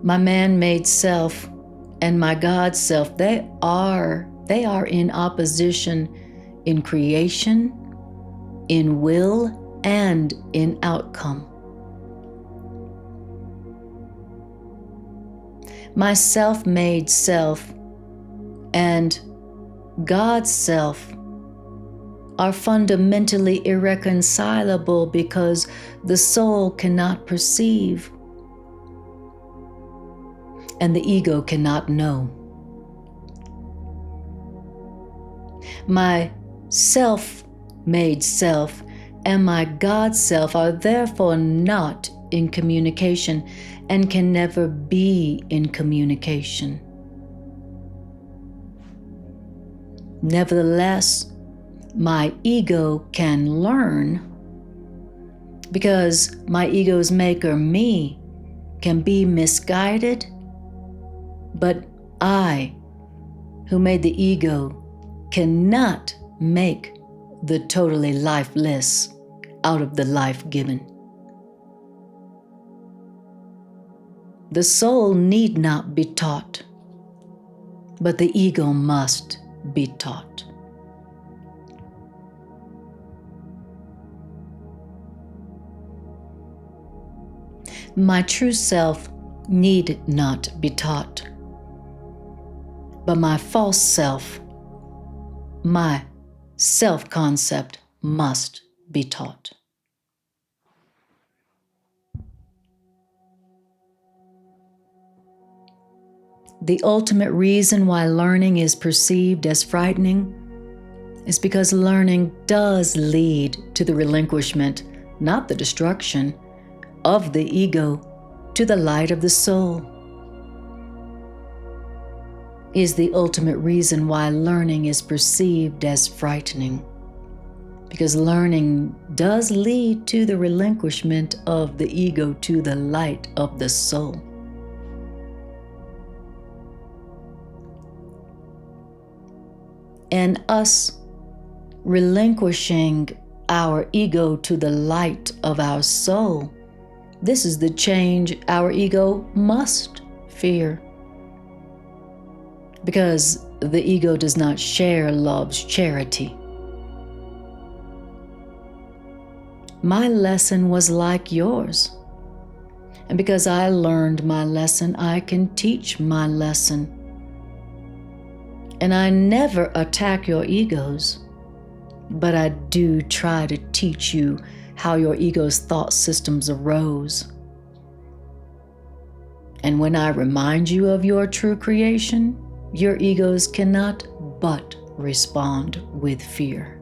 my man-made self, and my God self, they are in opposition in creation, in will, and in outcome. My self-made self and God's self are fundamentally irreconcilable because the soul cannot perceive and the ego cannot know. My self-made self and my God self are therefore not in communication and can never be in communication. Nevertheless, my ego can learn, because my ego's maker, me, can be misguided, but I, who made the ego, cannot make the totally lifeless out of the life given. The soul need not be taught, but the ego must be taught. My true self need not be taught, but my false self, my self-concept, must be taught. The ultimate reason why learning is perceived as frightening is because learning does lead to the relinquishment, not the destruction, of the ego to the light of the soul. Is the ultimate reason why learning is perceived as frightening, because learning does lead to the relinquishment of the ego to the light of the soul. And us relinquishing our ego to the light of our soul, this is the change our ego must fear. Because the ego does not share love's charity. My lesson was like yours. And because I learned my lesson, I can teach my lesson. And I never attack your egos, but I do try to teach you how your ego's thought systems arose. And when I remind you of your true creation, your egos cannot but respond with fear.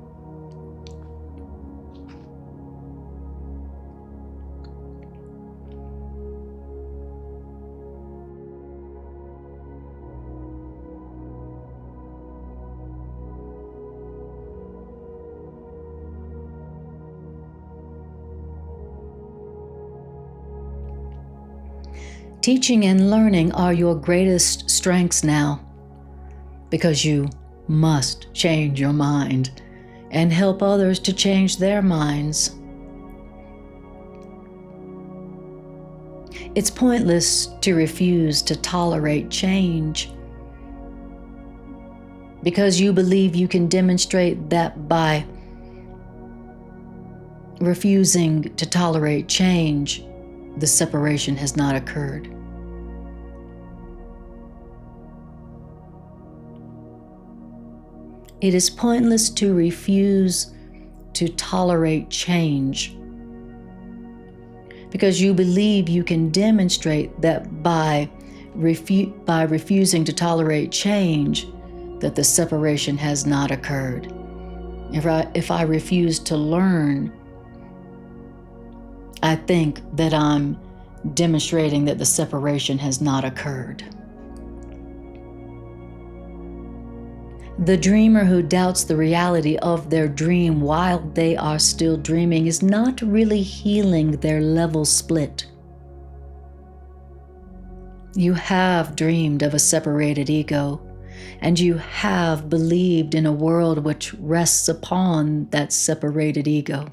Teaching and learning are your greatest strengths now, because you must change your mind and help others to change their minds. It's pointless to refuse to tolerate change, because you believe you can demonstrate that by refusing to tolerate change, the separation has not occurred. It is pointless to refuse to tolerate change, because you believe you can demonstrate that by refusing to tolerate change, that the separation has not occurred. If I refuse to learn, I think that I'm demonstrating that the separation has not occurred. The dreamer who doubts the reality of their dream while they are still dreaming is not really healing their level split. You have dreamed of a separated ego, and you have believed in a world which rests upon that separated ego.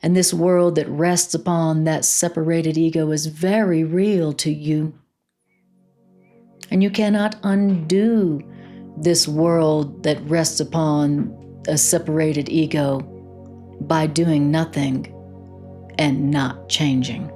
And this world that rests upon that separated ego is very real to you. And you cannot undo this world that rests upon a separated ego by doing nothing and not changing.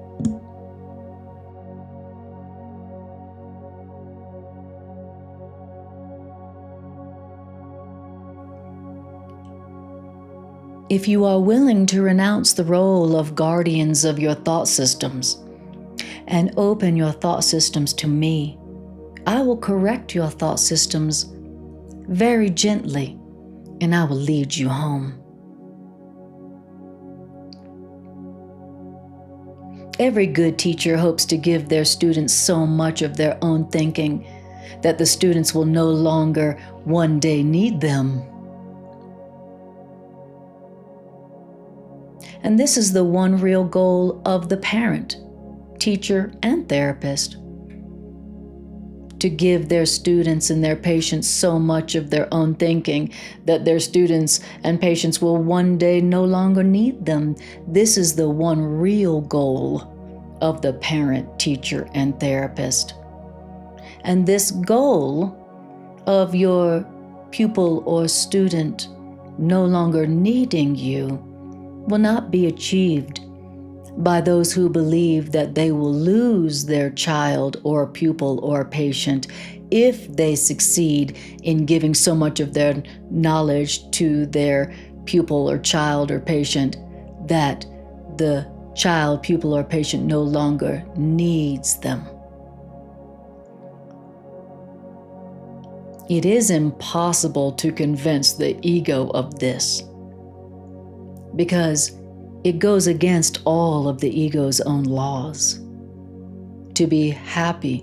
If you are willing to renounce the role of guardians of your thought systems and open your thought systems to me, I will correct your thought systems very gently, and I will lead you home. Every good teacher hopes to give their students so much of their own thinking that the students will no longer one day need them. And this is the one real goal of the parent, teacher, and therapist: to give their students and their patients so much of their own thinking that their students and patients will one day no longer need them. This is the one real goal of the parent, teacher, and therapist. And this goal of your pupil or student no longer needing you will not be achieved by those who believe that they will lose their child or pupil or patient if they succeed in giving so much of their knowledge to their pupil or child or patient that the child, pupil, or patient no longer needs them. It is impossible to convince the ego of this, because it goes against all of the ego's own laws. To be happy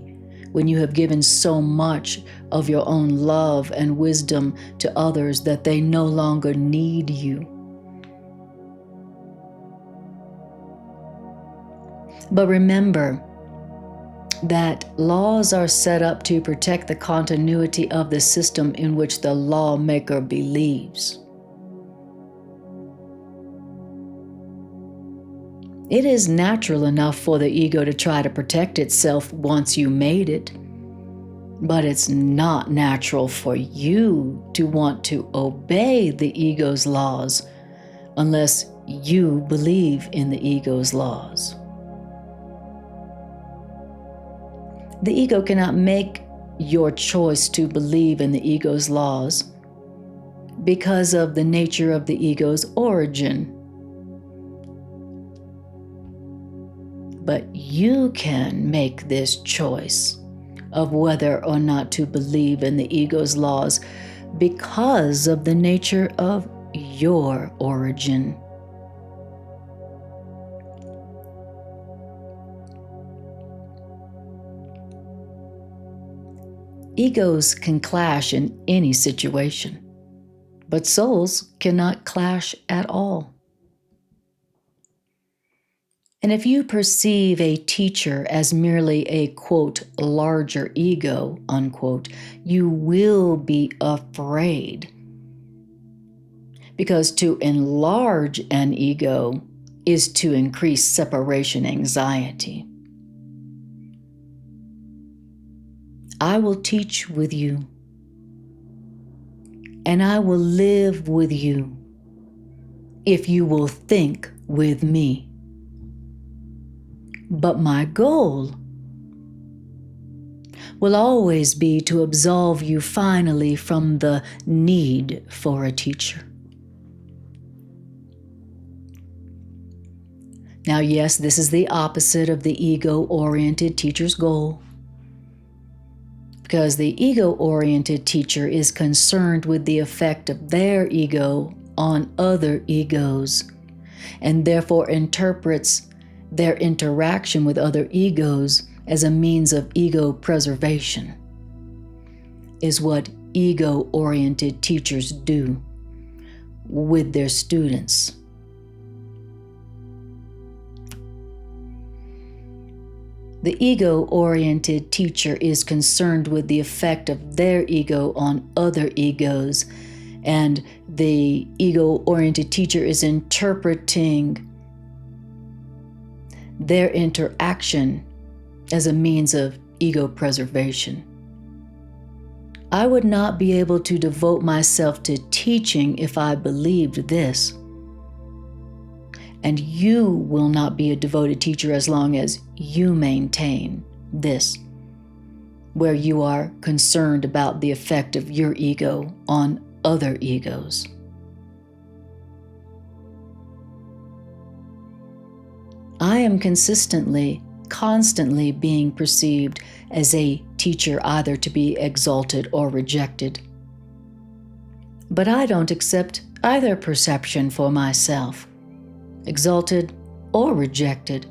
when you have given so much of your own love and wisdom to others that they no longer need you. But remember that laws are set up to protect the continuity of the system in which the lawmaker believes. It is natural enough for the ego to try to protect itself once you made it, but it's not natural for you to want to obey the ego's laws unless you believe in the ego's laws. The ego cannot make your choice to believe in the ego's laws because of the nature of the ego's origin. But you can make this choice of whether or not to believe in the ego's laws because of the nature of your origin. Egos can clash in any situation, but souls cannot clash at all. And if you perceive a teacher as merely a, quote, larger ego, unquote, you will be afraid. Because to enlarge an ego is to increase separation anxiety. I will teach with you, and I will live with you if you will think with me. But my goal will always be to absolve you finally from the need for a teacher. Now, yes, this is the opposite of the ego-oriented teacher's goal, because the ego-oriented teacher is concerned with the effect of their ego on other egos, and therefore interprets their interaction with other egos as a means of ego preservation, is what ego-oriented teachers do with their students. The ego-oriented teacher is concerned with the effect of their ego on other egos, and the ego-oriented teacher is interpreting their interaction as a means of ego preservation. I would not be able to devote myself to teaching if I believed this. And you will not be a devoted teacher as long as you maintain this, where you are concerned about the effect of your ego on other egos. I am constantly being perceived as a teacher either to be exalted or rejected. But I don't accept either perception for myself, exalted or rejected.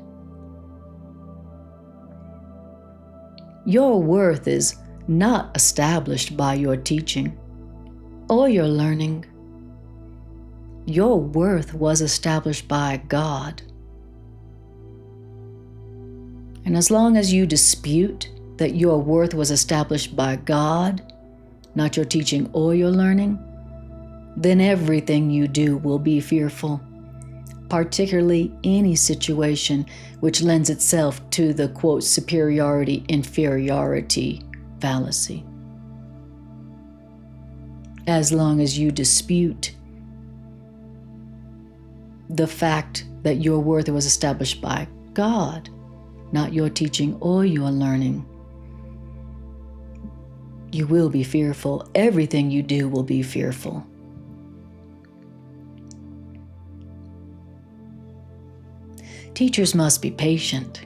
Your worth is not established by your teaching or your learning. Your worth was established by God. And as long as you dispute that your worth was established by God, not your teaching or your learning, then everything you do will be fearful, particularly any situation which lends itself to the, quote, superiority-inferiority fallacy. As long as you dispute the fact that your worth was established by God, not your teaching or your learning, you will be fearful. Everything you do will be fearful. Teachers must be patient,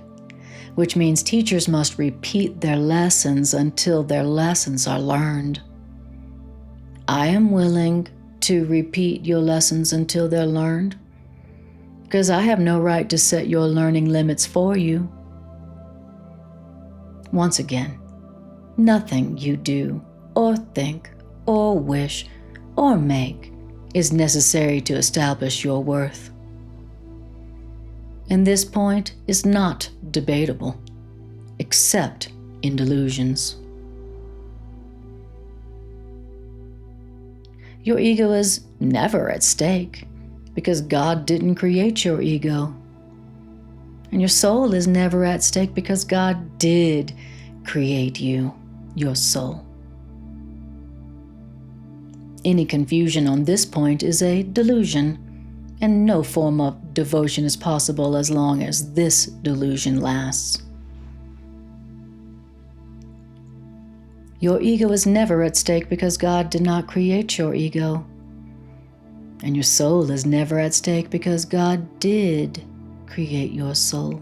which means teachers must repeat their lessons until their lessons are learned. I am willing to repeat your lessons until they're learned, because I have no right to set your learning limits for you. Once again, nothing you do or think or wish or make is necessary to establish your worth. And this point is not debatable, except in delusions. Your ego is never at stake, because God didn't create your ego. And your soul is never at stake because God did create you, your soul. Any confusion on this point is a delusion, and no form of devotion is possible as long as this delusion lasts. Your ego is never at stake because God did not create your ego. And your soul is never at stake because God did create your soul.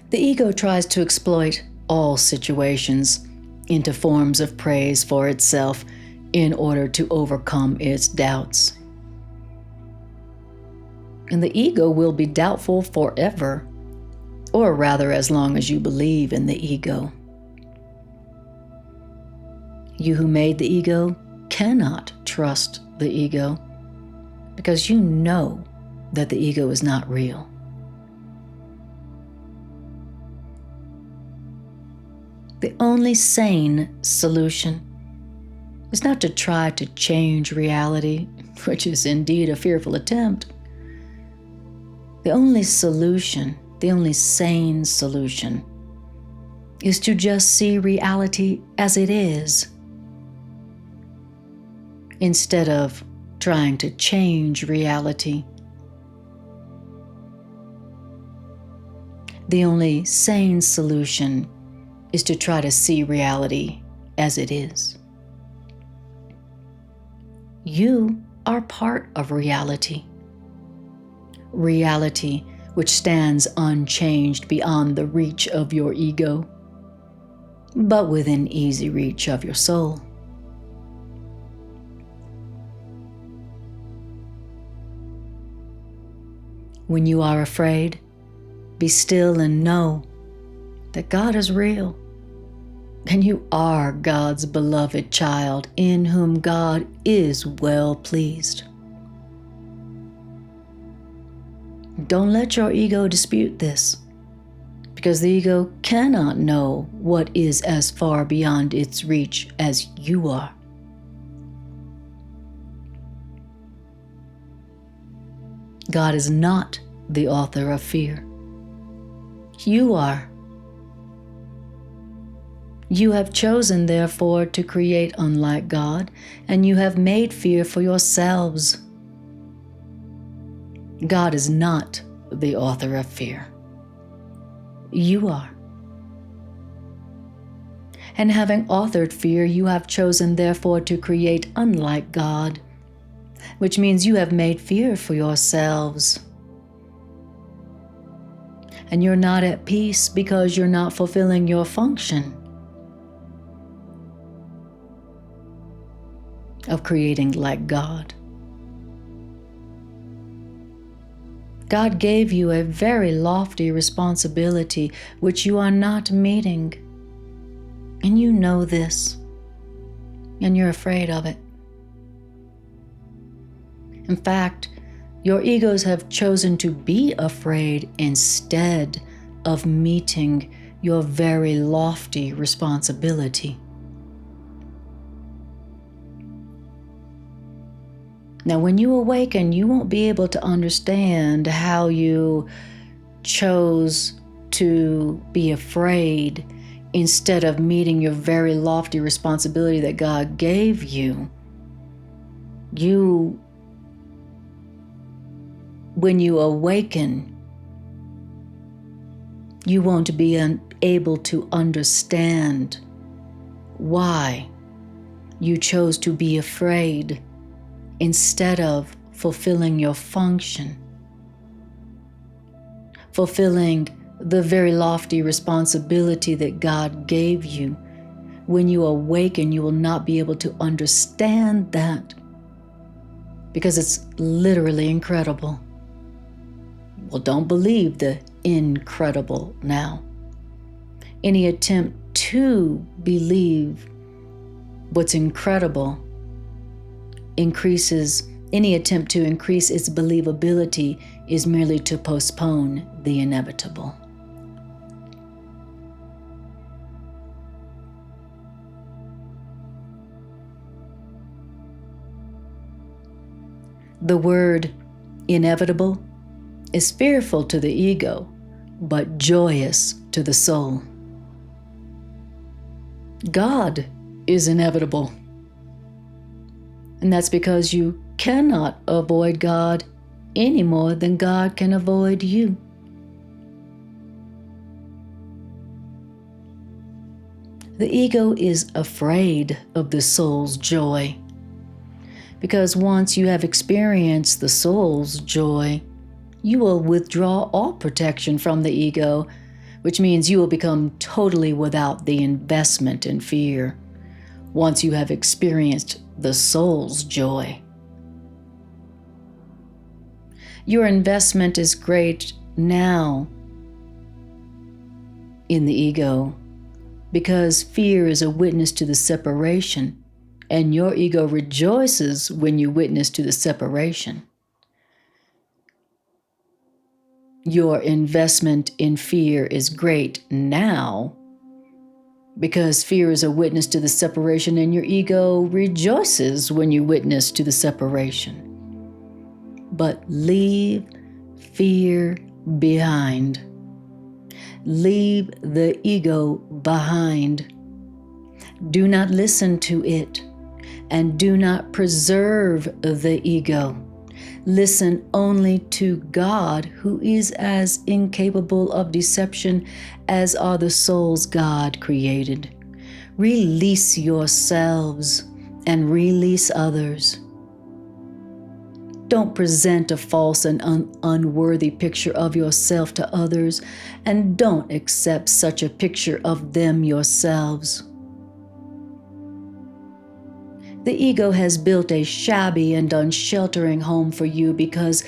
The ego tries to exploit all situations into forms of praise for itself in order to overcome its doubts. And the ego will be doubtful forever, or rather as long as you believe in the ego. You who made the ego cannot trust the ego because you know that the ego is not real. The only sane solution is not to try to change reality, which is indeed a fearful attempt. The only solution, the only sane solution, is to just see reality as it is, instead of trying to change reality. The only sane solution is to try to see reality as it is. You are part of reality. Reality which stands unchanged beyond the reach of your ego, but within easy reach of your soul. When you are afraid, be still and know that God is real, and you are God's beloved child in whom God is well pleased. Don't let your ego dispute this, because the ego cannot know what is as far beyond its reach as you are. God is not the author of fear. You are. You have chosen, therefore, to create unlike God, and you have made fear for yourselves. God is not the author of fear. You are. And having authored fear, you have chosen, therefore, to create unlike God, which means you have made fear for yourselves. And you're not at peace because you're not fulfilling your function of creating like God. God gave you a very lofty responsibility which you are not meeting. And you know this, and you're afraid of it. In fact, your egos have chosen to be afraid instead of meeting your very lofty responsibility. Now, when you awaken, you won't be able to understand how you chose to be afraid instead of meeting your very lofty responsibility that God gave you. When you awaken, you won't be able to understand why you chose to be afraid instead of fulfilling your function, fulfilling the very lofty responsibility that God gave you. When you awaken, you will not be able to understand that because it's literally incredible. Well, don't believe the incredible now. Any attempt to believe what's incredible any attempt to increase its believability is merely to postpone the inevitable. The word inevitable is fearful to the ego, but joyous to the soul. God is inevitable. And that's because you cannot avoid God any more than God can avoid you. The ego is afraid of the soul's joy, because once you have experienced the soul's joy, you will withdraw all protection from the ego, which means you will become totally without the investment in fear once you have experienced the soul's joy. Your investment is great now in the ego because fear is a witness to the separation, and your ego rejoices when you witness to the separation. Your investment in fear is great now because fear is a witness to the separation, and your ego rejoices when you witness to the separation. But leave fear behind. Leave the ego behind. Do not listen to it, and do not preserve the ego. Listen only to God, who is as incapable of deception as are the souls God created. Release yourselves and release others. Don't present a false and unworthy picture of yourself to others, and don't accept such a picture of them yourselves. The ego has built a shabby and unsheltering home for you because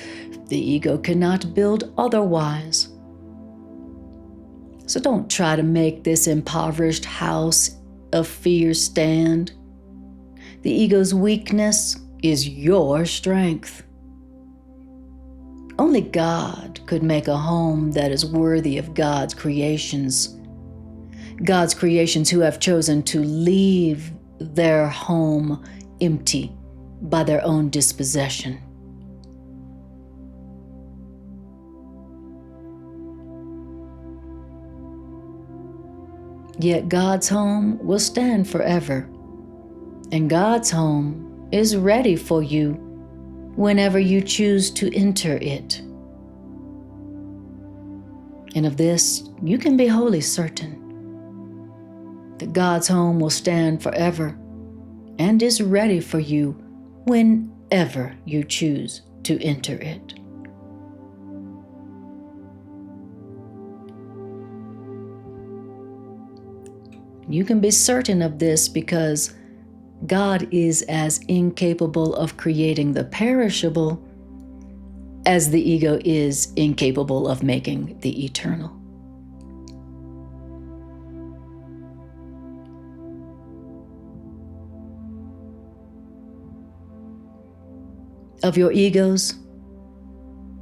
the ego cannot build otherwise. So don't try to make this impoverished house of fear stand. The ego's weakness is your strength. Only God could make a home that is worthy of God's creations. God's creations who have chosen to leave their home empty by their own dispossession. Yet God's home will stand forever, and God's home is ready for you whenever you choose to enter it. And of this you can be wholly certain, that God's home will stand forever and is ready for you ever you choose to enter it. You can be certain of this because God is as incapable of creating the perishable as the ego is incapable of making the eternal. Of your egos,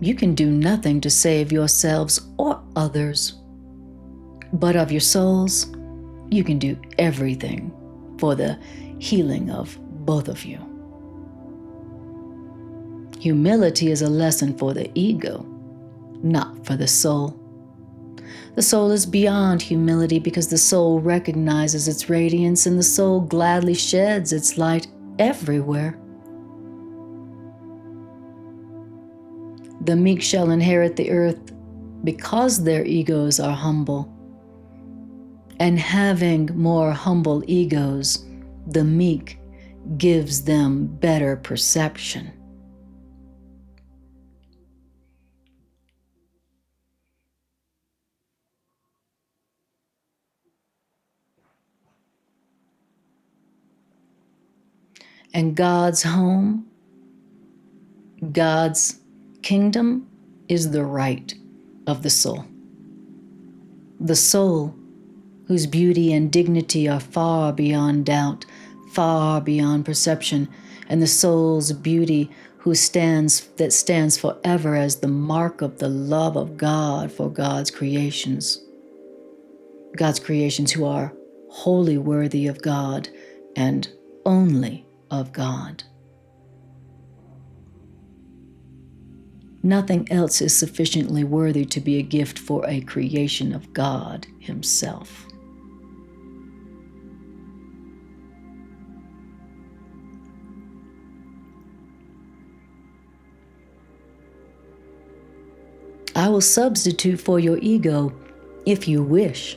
you can do nothing to save yourselves or others. But of your souls, you can do everything for the healing of both of you. Humility is a lesson for the ego, not for the soul. The soul is beyond humility because the soul recognizes its radiance and the soul gladly sheds its light everywhere. The meek shall inherit the earth because their egos are humble. And having more humble egos, the meek gives them better perception. And God's home, God's kingdom is the right of the soul. The soul, whose beauty and dignity are far beyond doubt, far beyond perception, and the soul's beauty that stands forever as the mark of the love of God for God's creations who are wholly worthy of God and only of God. Nothing else is sufficiently worthy to be a gift for a creation of God Himself. I will substitute for your ego if you wish,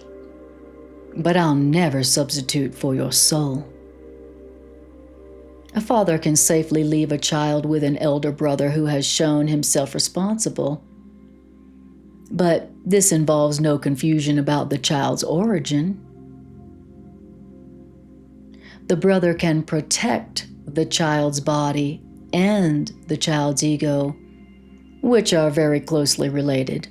but I'll never substitute for your soul. A father can safely leave a child with an elder brother who has shown himself responsible, but this involves no confusion about the child's origin. The brother can protect the child's body and the child's ego, which are very closely related.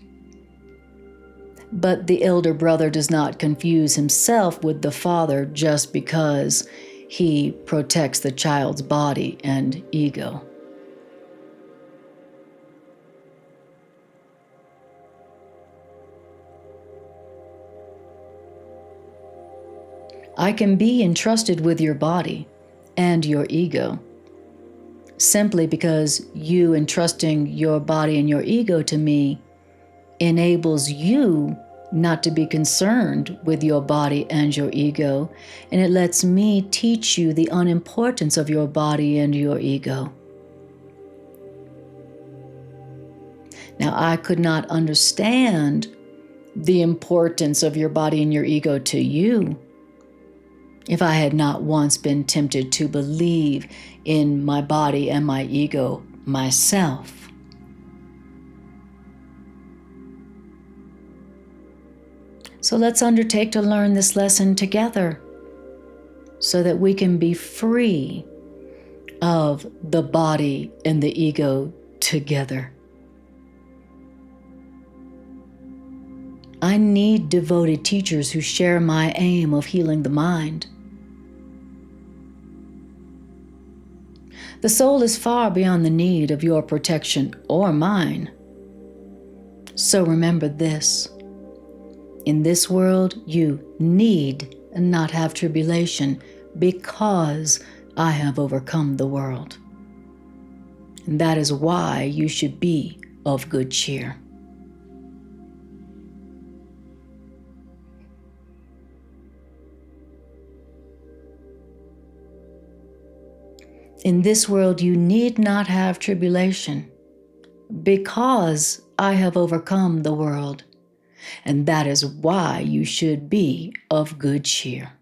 But the elder brother does not confuse himself with the father just because he protects the child's body and ego. I can be entrusted with your body and your ego simply because you entrusting your body and your ego to me enables you not to be concerned with your body and your ego, and it lets me teach you the unimportance of your body and your ego. Now, I could not understand the importance of your body and your ego to you if I had not once been tempted to believe in my body and my ego myself. So let's undertake to learn this lesson together so that we can be free of the body and the ego together. I need devoted teachers who share my aim of healing the mind. The soul is far beyond the need of your protection or mine. So remember this. In this world, you need not have tribulation because I have overcome the world. And that is why you should be of good cheer. In this world, you need not have tribulation because I have overcome the world. And that is why you should be of good cheer.